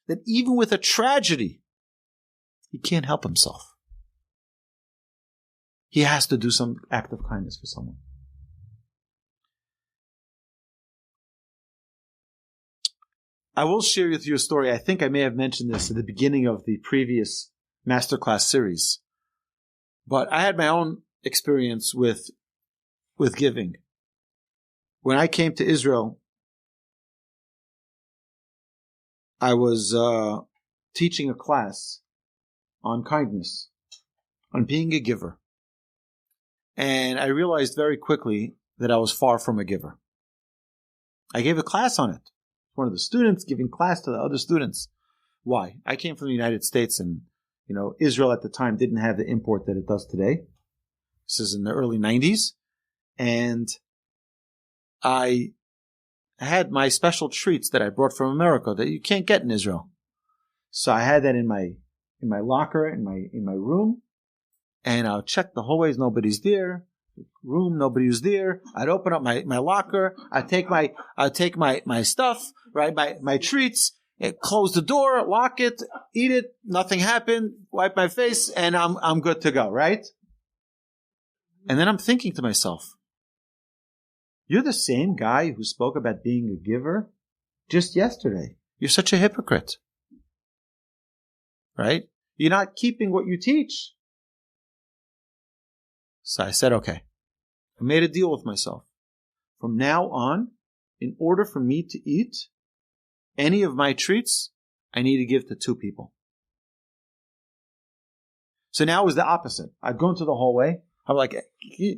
That even with a tragedy, he can't help himself. He has to do some act of kindness for someone. I will share with you a story. I think I may have mentioned this at the beginning of the previous Masterclass series. But I had my own experience with giving. When I came to Israel, I was teaching a class on kindness, on being a giver. And I realized very quickly that I was far from a giver. I gave a class on it. One of the students giving class to the other students. Why? I came from the United States, and Israel at the time didn't have the import that it does today. This is in the early 90s. And I had my special treats that I brought from America that you can't get in Israel. So I had that in my locker, in my room, and I'll check the hallways, nobody's there. Room, nobody was there. I'd open up my locker, I'd take my stuff, right, my treats, close the door, lock it, eat it, nothing happened, wipe my face, and I'm good to go, right? And then I'm thinking to myself, you're the same guy who spoke about being a giver just yesterday. You're such a hypocrite. Right? You're not keeping what you teach. So I said, okay. I made a deal with myself. From now on, in order for me to eat any of my treats, I need to give to two people. So now it was the opposite. I'd go into the hallway. I'm like,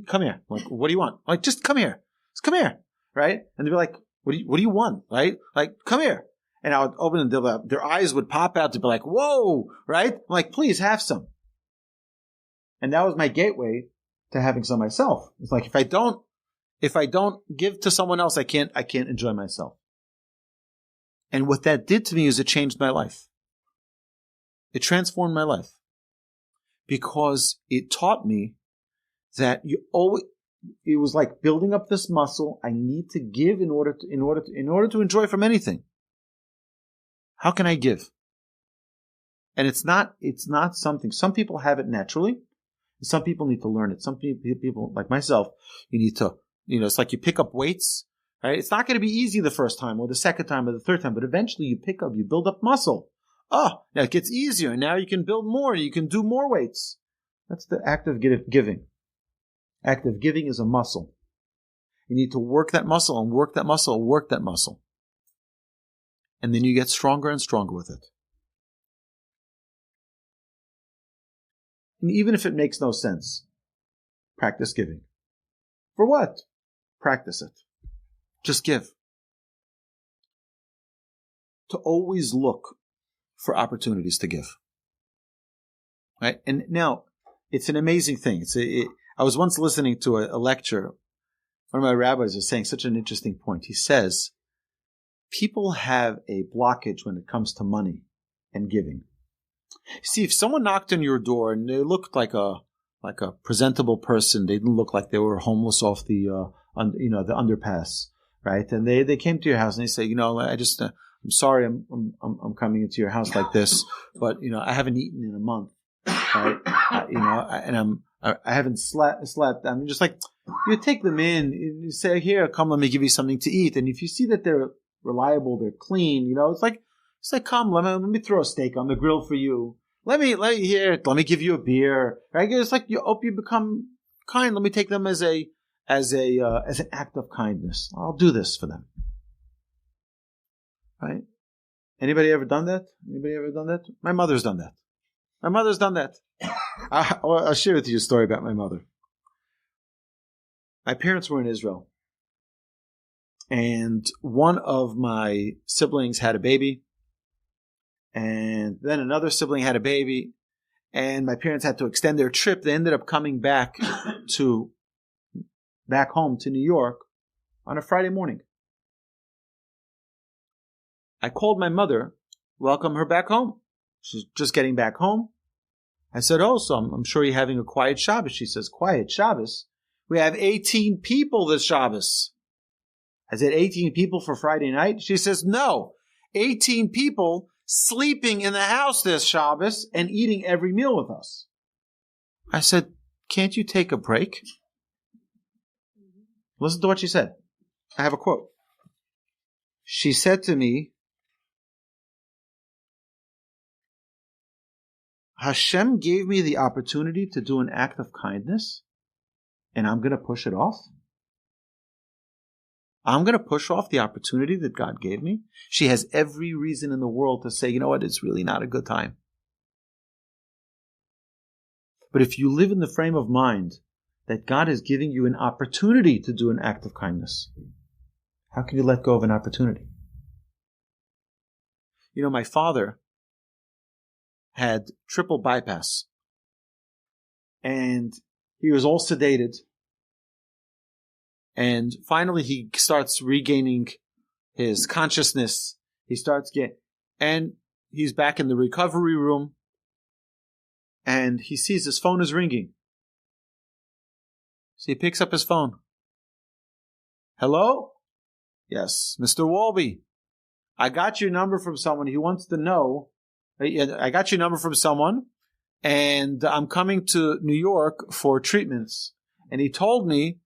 come here. I'm like, what do you want? I'm like, just come here. Just come here. Right? And they'd be like, what do you want? Right? Like, come here. And I would open and their eyes would pop out to be like, whoa. Right? I'm like, please have some. And that was my gateway to having some myself. It's like, if I don't give to someone else, I can't enjoy myself. And what that did to me is it changed my life. It transformed my life. Because it taught me that it was like building up this muscle. I need to give in order to enjoy from anything. How can I give? And it's not something, some people have it naturally. Some people need to learn it. Some people, like myself, you need to, it's like you pick up weights, right? It's not going to be easy the first time or the second time or the third time, but eventually you build up muscle. Oh, now it gets easier. Now you can build more. You can do more weights. That's the act of giving. Act of giving is a muscle. You need to work that muscle and work that muscle and work that muscle. And then you get stronger and stronger with it. And even if it makes no sense, practice giving. For what? Practice it. Just give. To always look for opportunities to give. Right? And now, it's an amazing thing. I was once listening to a lecture. One of my rabbis was saying such an interesting point. He says, people have a blockage when it comes to money and giving. See, if someone knocked on your door and they looked like a presentable person, they didn't look like they were homeless off the the underpass, right? And they came to your house and they say, I'm sorry, I'm coming into your house like this, but I haven't eaten in a month, right? I haven't slept. I'm just like, you take them in, and you say, here, come, let me give you something to eat. And if you see that they're reliable, they're clean, it's like, come, let me throw a steak on the grill for you. Let me give you a beer. Right? It's like you hope you become kind. Let me take them as an act of kindness. I'll do this for them. Right? Anybody ever done that? My mother's done that. I'll share with you a story about my mother. My parents were in Israel, and one of my siblings had a baby, and then another sibling had a baby, and my parents had to extend their trip. They ended up coming back home to New York on a Friday morning. I called my mother, welcome her back home. She's just getting back home. I said, so I'm sure you're having a quiet Shabbos. She says, quiet Shabbos? We have 18 people this Shabbos. I said, 18 people for Friday night? She says, no, 18 people sleeping in the house this Shabbos and eating every meal with us. I said, can't you take a break? Listen to what she said. I have a quote. She said to me, Hashem gave me the opportunity to do an act of kindness, and I'm going to push it off? I'm going to push off the opportunity that God gave me? She has every reason in the world to say, you know what, it's really not a good time. But if you live in the frame of mind that God is giving you an opportunity to do an act of kindness, how can you let go of an opportunity? My father had triple bypass, and he was all sedated, and finally he starts regaining his consciousness. And he's back in the recovery room, and he sees his phone is ringing. So he picks up his phone. Hello? Yes, Mr. Wolbe. I got your number from someone. He wants to know. I got your number from someone, and I'm coming to New York for treatments. And he told me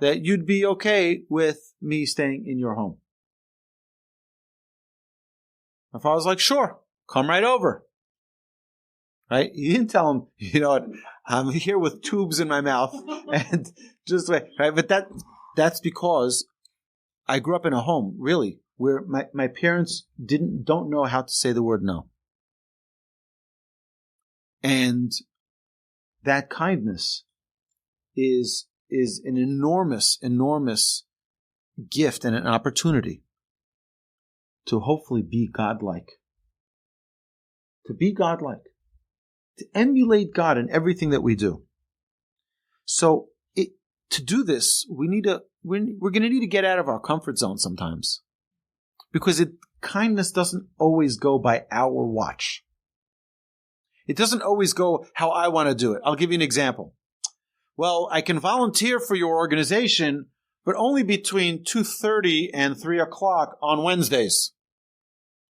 that you'd be okay with me staying in your home. My father's like, sure, come right over. Right? He didn't tell him, I'm here with tubes in my mouth and just wait. Right? But that's because I grew up in a home, really, where my parents don't know how to say the word no. And that kindness is an enormous, enormous gift and an opportunity to hopefully be godlike. To be godlike. To emulate God in everything that we do. So to do this, we're going to need to get out of our comfort zone sometimes. Because kindness doesn't always go by our watch. It doesn't always go how I want to do it. I'll give you an example. Well, I can volunteer for your organization, but only between 2:30 and 3 o'clock on Wednesdays.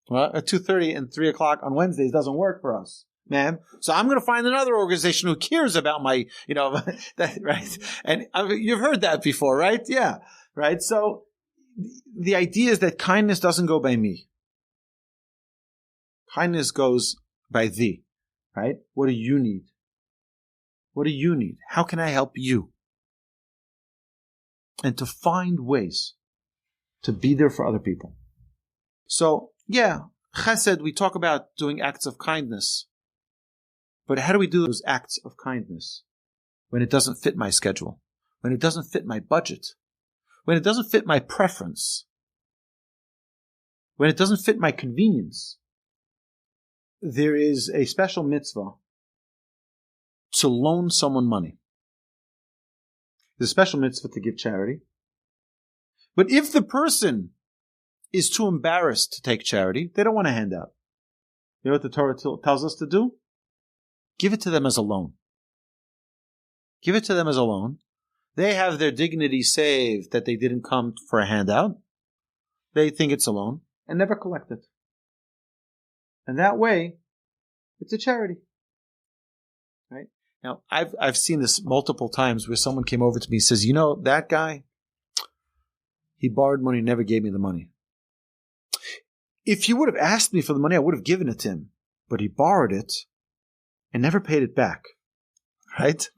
Well, at 2:30 and 3 o'clock on Wednesdays doesn't work for us, ma'am. So I'm going to find another organization who cares about my, that, right? And you've heard that before, right? Yeah, right? So the idea is that kindness doesn't go by me. Kindness goes by thee. Right? What do you need? What do you need? How can I help you? and to find ways to be there for other people. So, yeah, chesed, we talk about doing acts of kindness. But how do we do those acts of kindness when it doesn't fit my schedule, when it doesn't fit my budget, when it doesn't fit my preference, when it doesn't fit my convenience? There is a special mitzvah to loan someone money. There's a special mitzvah to give charity. But if the person is too embarrassed to take charity, they don't want to hand out. You know what the Torah tells us to do? Give it to them as a loan. Give it to them as a loan. They have their dignity saved that they didn't come for a handout. They think it's a loan and never collect it. And that way, it's a charity. Right? Now, I've seen this multiple times where someone came over to me and says, you know, that guy, he borrowed money and never gave me the money. If you would have asked me for the money, I would have given it to him. But he borrowed it and never paid it back. Right?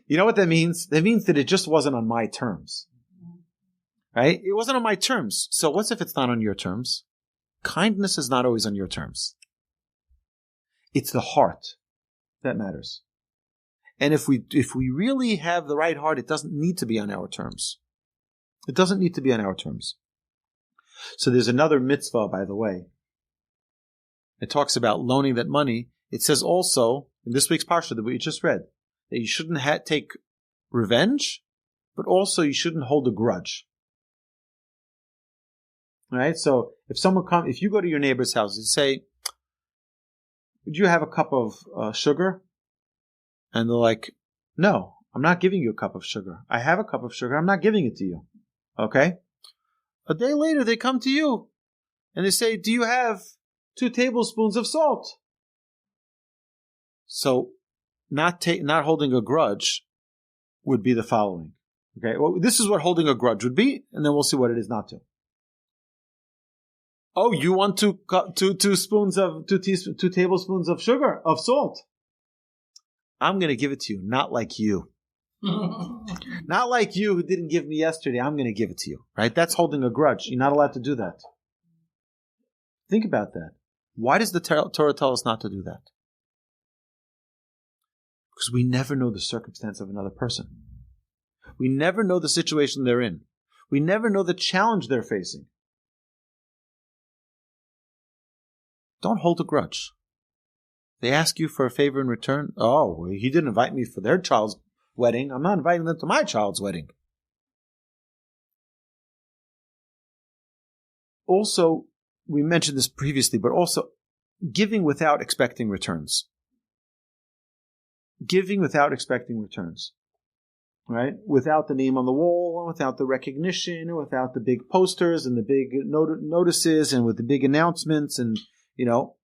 You know what that means? That means that it just wasn't on my terms. Right? It wasn't on my terms. So what's if it's not on your terms? Kindness is not always on your terms. It's the heart that matters. And if we really have the right heart, it doesn't need to be on our terms. It doesn't need to be on our terms. So there's another mitzvah, by the way. It talks about loaning that money. It says also, in this week's parsha that we just read, that you shouldn't take revenge, but also you shouldn't hold a grudge. All right? So if you go to your neighbor's house and say, would you have a cup of sugar? And they're like, no, I'm not giving you a cup of sugar. I have a cup of sugar. I'm not giving it to you. Okay? A day later, they come to you and they say, do you have 2 tablespoons of salt? So not holding a grudge would be the following. Okay? Well, this is what holding a grudge would be, and then we'll see what it is not to. Oh, you want 2 tablespoons of sugar, of salt? I'm going to give it to you, not like you. Not like you who didn't give me yesterday. I'm going to give it to you. Right? That's holding a grudge. You're not allowed to do that. Think about that. Why does the Torah tell us not to do that? Because we never know the circumstance of another person. We never know the situation they're in. We never know the challenge they're facing. Don't hold a grudge. They ask you for a favor in return. Oh, he didn't invite me for their child's wedding. I'm not inviting them to my child's wedding. Also, we mentioned this previously, but also giving without expecting returns. Giving without expecting returns. Right? Without the name on the wall, without the recognition, without the big posters and the big notices and with the big announcements and, you know.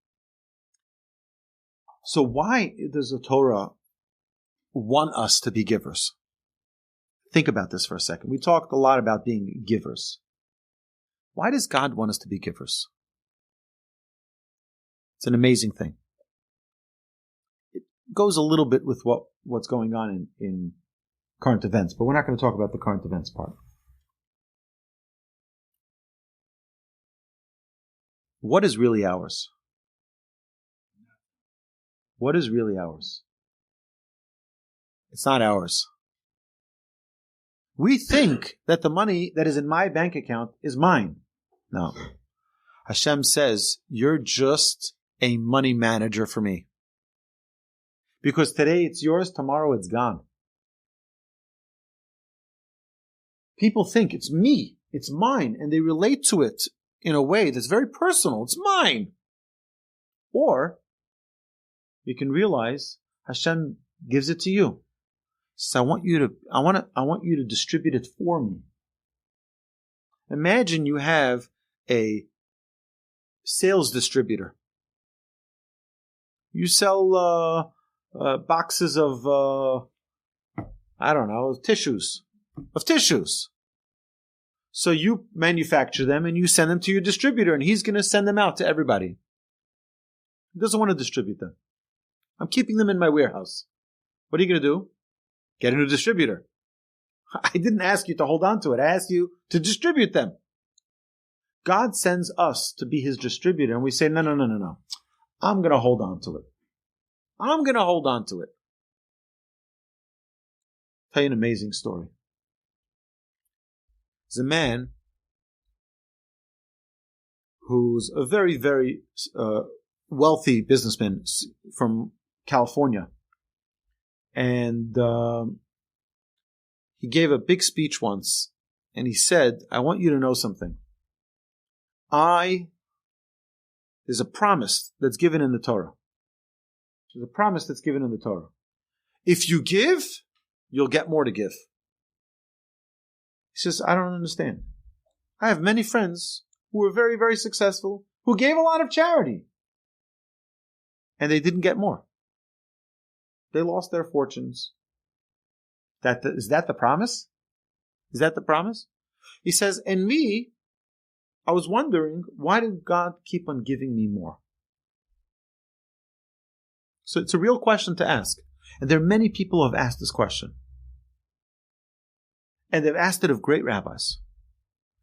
So why does the Torah want us to be givers? Think about this for a second. We talked a lot about being givers. Why does God want us to be givers? It's an amazing thing. It goes a little bit with what's going on in current events, but we're not going to talk about the current events part. What is really ours? What is really ours? It's not ours. We think that the money that is in my bank account is mine. No. Hashem says, you're just a money manager for me. Because today it's yours, tomorrow it's gone. People think it's me, it's mine, and they relate to it in a way that's very personal. It's mine. Or you can realize Hashem gives it to you. So I want you to distribute it for me. Imagine you have a sales distributor. You sell boxes of tissues. So you manufacture them and you send them to your distributor, and he's going to send them out to everybody. He doesn't want to distribute them. I'm keeping them in my warehouse. What are you going to do? Get a new distributor. I didn't ask you to hold on to it. I asked you to distribute them. God sends us to be his distributor, and we say, no. I'm going to hold on to it. I'm going to hold on to it. I'll tell you an amazing story. There's a man who's a very, very wealthy businessman from California. And he gave a big speech once, and he said, I want you to know something. There's a promise that's given in the Torah. There's a promise that's given in the Torah. If you give, you'll get more to give. He says, I don't understand. I have many friends who were very, very successful, who gave a lot of charity, and they didn't get more. They lost their fortunes. Is that the promise? Is that the promise? He says, and me, I was wondering, why did God keep on giving me more? So it's a real question to ask. And there are many people who have asked this question. And they've asked it of great rabbis.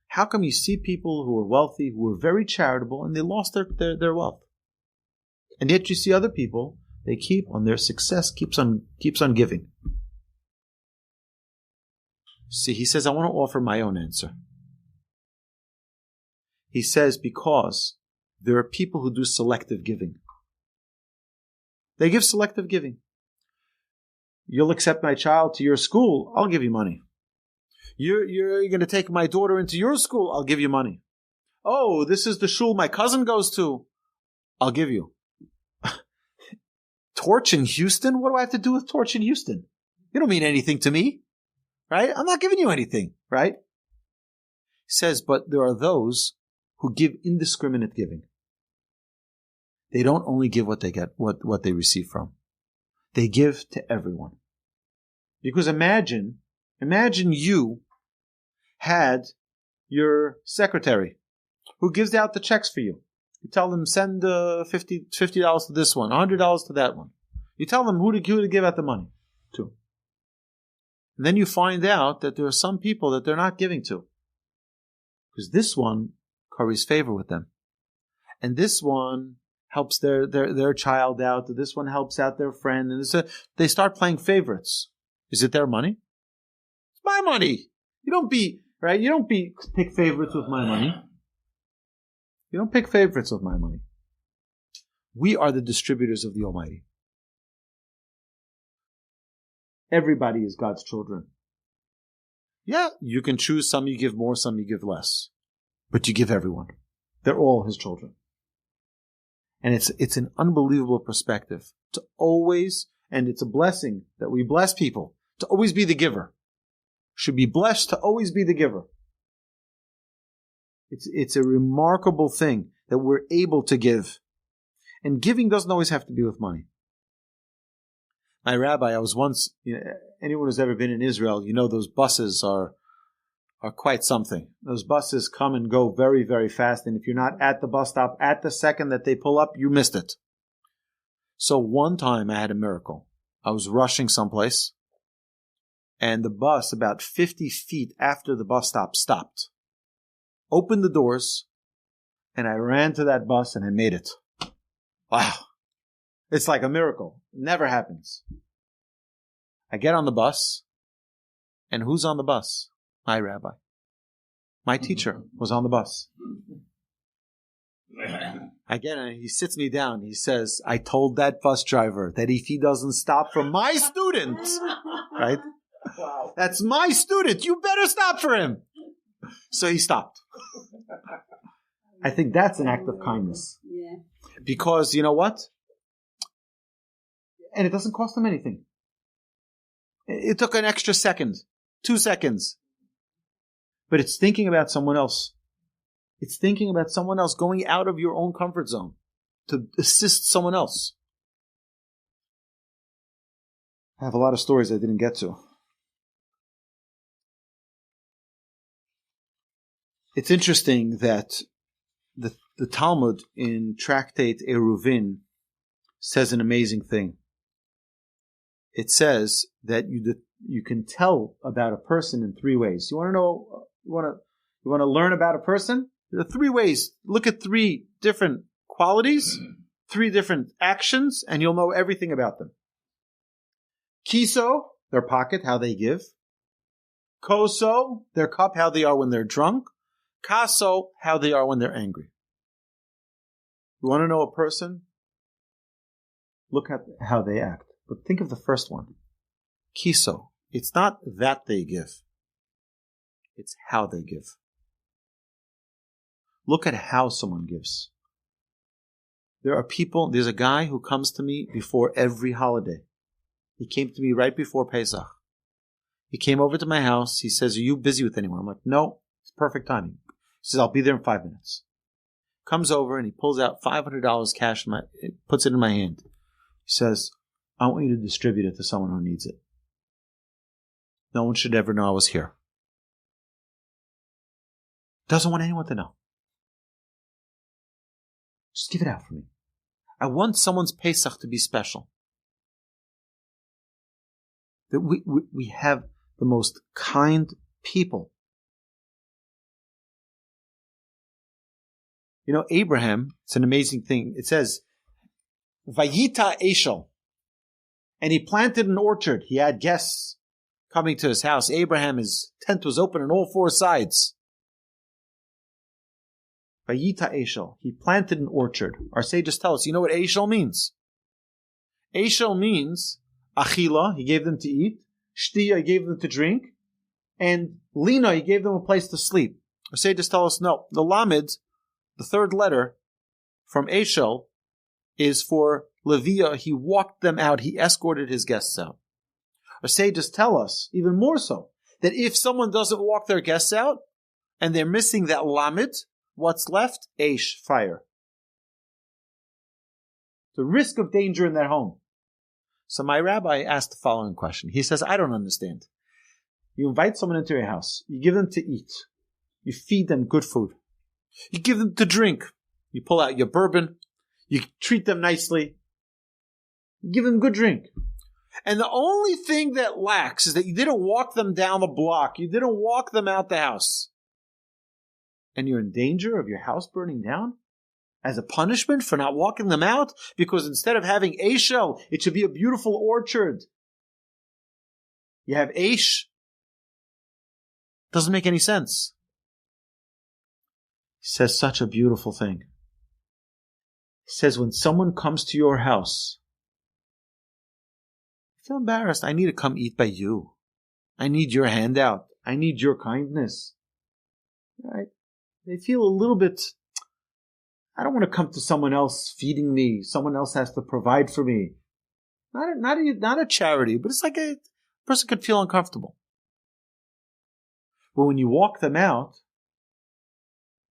How come you see people who are wealthy, who are very charitable, and they lost their wealth? And yet you see other people, they keep on, their success keeps on giving. See, he says, I want to offer my own answer. He says, because there are people who do selective giving. They give selective giving. You'll accept my child to your school, I'll give you money. You're going to take my daughter into your school, I'll give you money. Oh, this is the shul my cousin goes to, I'll give you. Torch in Houston? What do I have to do with Torch in Houston? You don't mean anything to me, right? I'm not giving you anything, right? He says, but there are those who give indiscriminate giving. They don't only give what they get, what they receive from. They give to everyone. Because imagine you had your secretary who gives out the checks for you. You tell them, send $50 to this one, $100 to that one. You tell them who to give out the money to. And then you find out that there are some people that they're not giving to. Because this one curries favor with them. And this one helps their child out. This one helps out their friend. And they start playing favorites. Is it their money? It's my money. You don't pick favorites with my money. You don't pick favorites with my money. We are the distributors of the Almighty. Everybody is God's children. Yeah, you can choose, some you give more, some you give less. But you give everyone. They're all his children. And it's an unbelievable perspective to always, and it's a blessing that we bless people, to always be the giver. Should be blessed to always be the giver. It's a remarkable thing that we're able to give. And giving doesn't always have to be with money. My rabbi, I was once, anyone who's ever been in Israel, those buses are quite something. Those buses come and go very, very fast. And if you're not at the bus stop at the second that they pull up, you missed it. So one time I had a miracle. I was rushing someplace, and the bus, about 50 feet after the bus stop, stopped. Opened the doors, and I ran to that bus and I made it. Wow. It's like a miracle. It never happens. I get on the bus, and who's on the bus? My rabbi. My teacher was on the bus. I get in, he sits me down. He says, I told that bus driver that if he doesn't stop for my student, right? Wow. That's my student. You better stop for him. So he stopped. I think that's an act of kindness. Yeah. Because you know what? And it doesn't cost him anything. It took an extra second, 2 seconds. But it's thinking about someone else. It's thinking about someone else, going out of your own comfort zone to assist someone else. I have a lot of stories I didn't get to. It's interesting that the Talmud in Tractate Eruvin says an amazing thing. It says that you can tell about a person in 3 ways. You want to know, you want to learn about a person? There are 3 ways. Look at 3 different qualities, 3 different actions, and you'll know everything about them. Kiso, their pocket, how they give. Koso, their cup, how they are when they're drunk. Kaso, how they are when they're angry. You want to know a person? Look at how they act. But think of the first one. Kiso. It's not that they give. It's how they give. Look at how someone gives. There are people, there's a guy who comes to me before every holiday. He came to me right before Pesach. He came over to my house. He says, are you busy with anyone? I'm like, no, it's perfect timing. He says, I'll be there in 5 minutes. Comes over and he pulls out $500 cash, puts it in my hand. He says, I want you to distribute it to someone who needs it. No one should ever know I was here. Doesn't want anyone to know. Just give it out for me. I want someone's Pesach to be special. That we have the most kind people. You know, Abraham, it's an amazing thing. It says, Vayita Eshel. And he planted an orchard. He had guests coming to his house. Abraham, his tent was open on all 4 sides. Vayita Eshel. He planted an orchard. Our sages tell us, you know what Eshel means? Eshel means Achila, he gave them to eat. Shtiya, he gave them to drink. And Lina, he gave them a place to sleep. Our sages tell us, no, the Lamed, the 3rd letter from Eshel, is for Leviah. He walked them out. He escorted his guests out. Our sages tell us, even more so, that if someone doesn't walk their guests out, and they're missing that Lamed, what's left? Eish, fire. The risk of danger in their home. So my rabbi asked the following question. He says, I don't understand. You invite someone into your house. You give them to eat. You feed them good food. You give them to drink. You pull out your bourbon. You treat them nicely. You give them good drink. And the only thing that lacks is that you didn't walk them down the block. You didn't walk them out the house. And you're in danger of your house burning down as a punishment for not walking them out? Because instead of having Eshel, it should be a beautiful orchard. You have Eish. Doesn't make any sense. He says such a beautiful thing. He says, when someone comes to your house, I feel embarrassed. I need to come eat by you. I need your handout. I need your kindness. Right? They feel a little bit, I don't want to come to someone else feeding me. Someone else has to provide for me. Not a charity, but it's like a person could feel uncomfortable. But when you walk them out,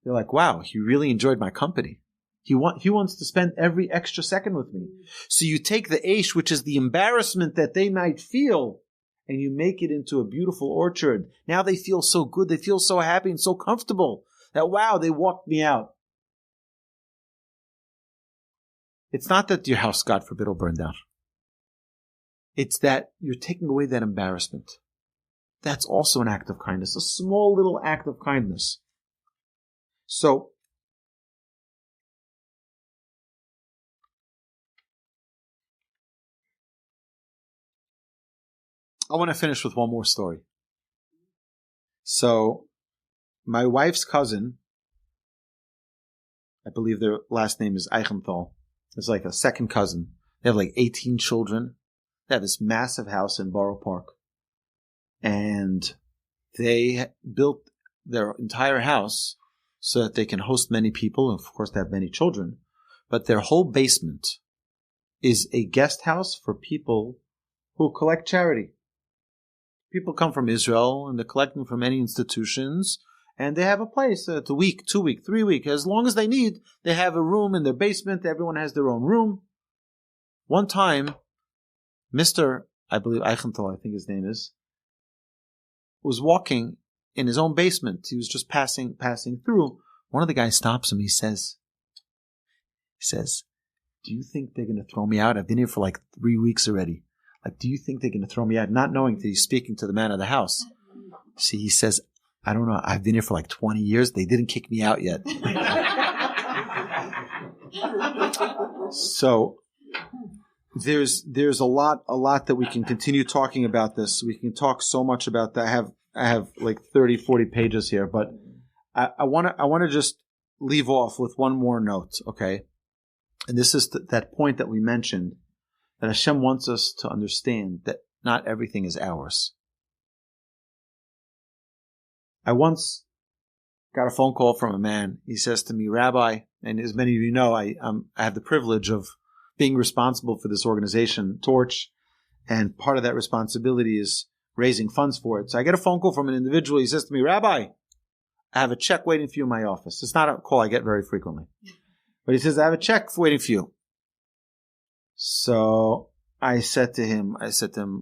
they're like, wow, he really enjoyed my company. He wants to spend every extra second with me. So you take the Eish, which is the embarrassment that they might feel, and you make it into a beautiful orchard. Now they feel so good. They feel so happy and so comfortable that, wow, they walked me out. It's not that your house, God forbid, will burn down. It's that you're taking away that embarrassment. That's also an act of kindness, a small little act of kindness. So, I want to finish with one more story. So, my wife's cousin, I believe their last name is Eichenthal. It's like a second cousin. They have like 18 children. They have this massive house in Borough Park. And they built their entire house so that they can host many people. Of course, they have many children. But their whole basement is a guest house for people who collect charity. People come from Israel and they're collecting from many institutions. And they have a place, it's a week, 2 week, 3 week. As long as they need, they have a room in their basement. Everyone has their own room. One time, Mr. I believe Eichenthal, I think his name is, was walking in his own basement. He was just passing through. One of the guys stops him. He says, do you think they're going to throw me out? I've been here for like 3 weeks already. do you think they're going to throw me out? Not knowing that he's speaking to the man of the house. See, he says, I don't know. I've been here for like 20 years. They didn't kick me out yet. So there's a lot that we can continue talking about this. We can talk so much about that. I have like 30, 40 pages here, but I want to just leave off with one more note, okay? And this is that point that we mentioned, that Hashem wants us to understand that not everything is ours. I once got a phone call from a man. He says to me, Rabbi, and as many of you know, I have the privilege of being responsible for this organization, Torch, and part of that responsibility is raising funds for it. So I get a phone call from an individual. He says to me, Rabbi, I have a check waiting for you in my office. It's not a call I get very frequently. But he says, I have a check waiting for you. So I said to him,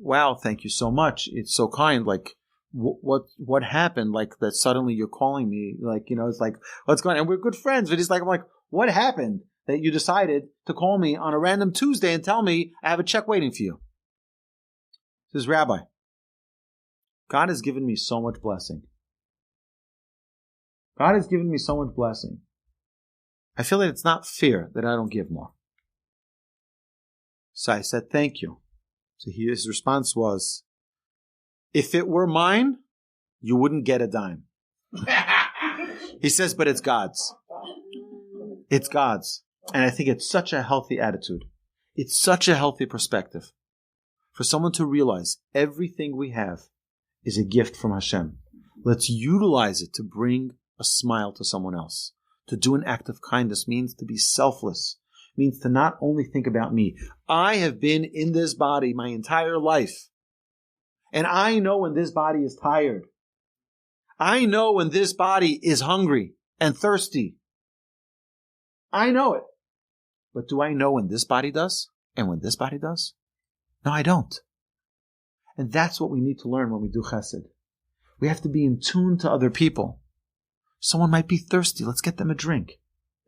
wow, thank you so much. It's so kind. Like, what happened? Like that suddenly you're calling me, like, it's like, what's going on? And we're good friends. But he's like, I'm like, what happened that you decided to call me on a random Tuesday and tell me I have a check waiting for you? He says, Rabbi, God has given me so much blessing. God has given me so much blessing. I feel that it's not fair that I don't give more. So I said, thank you. So his response was, if it were mine, you wouldn't get a dime. He says, but it's God's. It's God's. And I think it's such a healthy attitude. It's such a healthy perspective for someone to realize everything we have is a gift from Hashem. Let's utilize it to bring a smile to someone else. To do an act of kindness means to be selfless, means to not only think about me. I have been in this body my entire life. And I know when this body is tired. I know when this body is hungry and thirsty. I know it. But do I know when this body does and when this body does? No, I don't. And that's what we need to learn when we do chesed. We have to be in tune to other people. Someone might be thirsty. Let's get them a drink.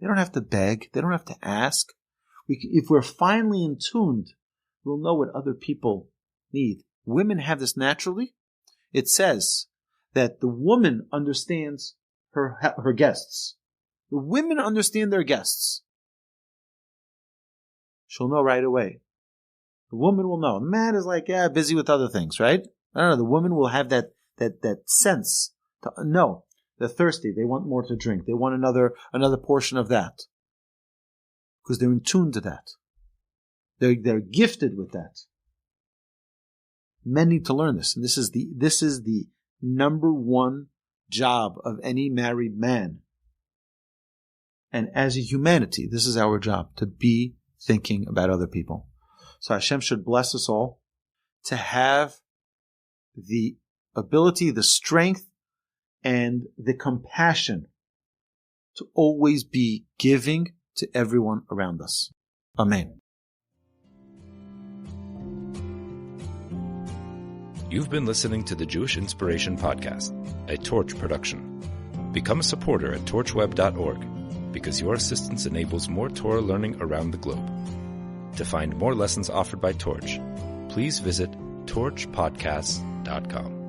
They don't have to beg. They don't have to ask. If we're finely in tuned, we'll know what other people need. Women have this naturally. It says that the woman understands her guests. The women understand their guests. She'll know right away. The woman will know. The man is like, busy with other things, right? I don't know. The woman will have that sense to know. They're thirsty. They want more to drink. They want another portion of that. Because they're in tune to that. They're gifted with that. Men need to learn this. And this is the number one job of any married man. And as a humanity, this is our job, to be thinking about other people. So Hashem should bless us all to have the ability, the strength, and the compassion to always be giving to everyone around us. Amen. You've been listening to the Jewish Inspiration Podcast, a Torch production. Become a supporter at torchweb.org because your assistance enables more Torah learning around the globe. To find more lessons offered by Torch, please visit torchpodcasts.com.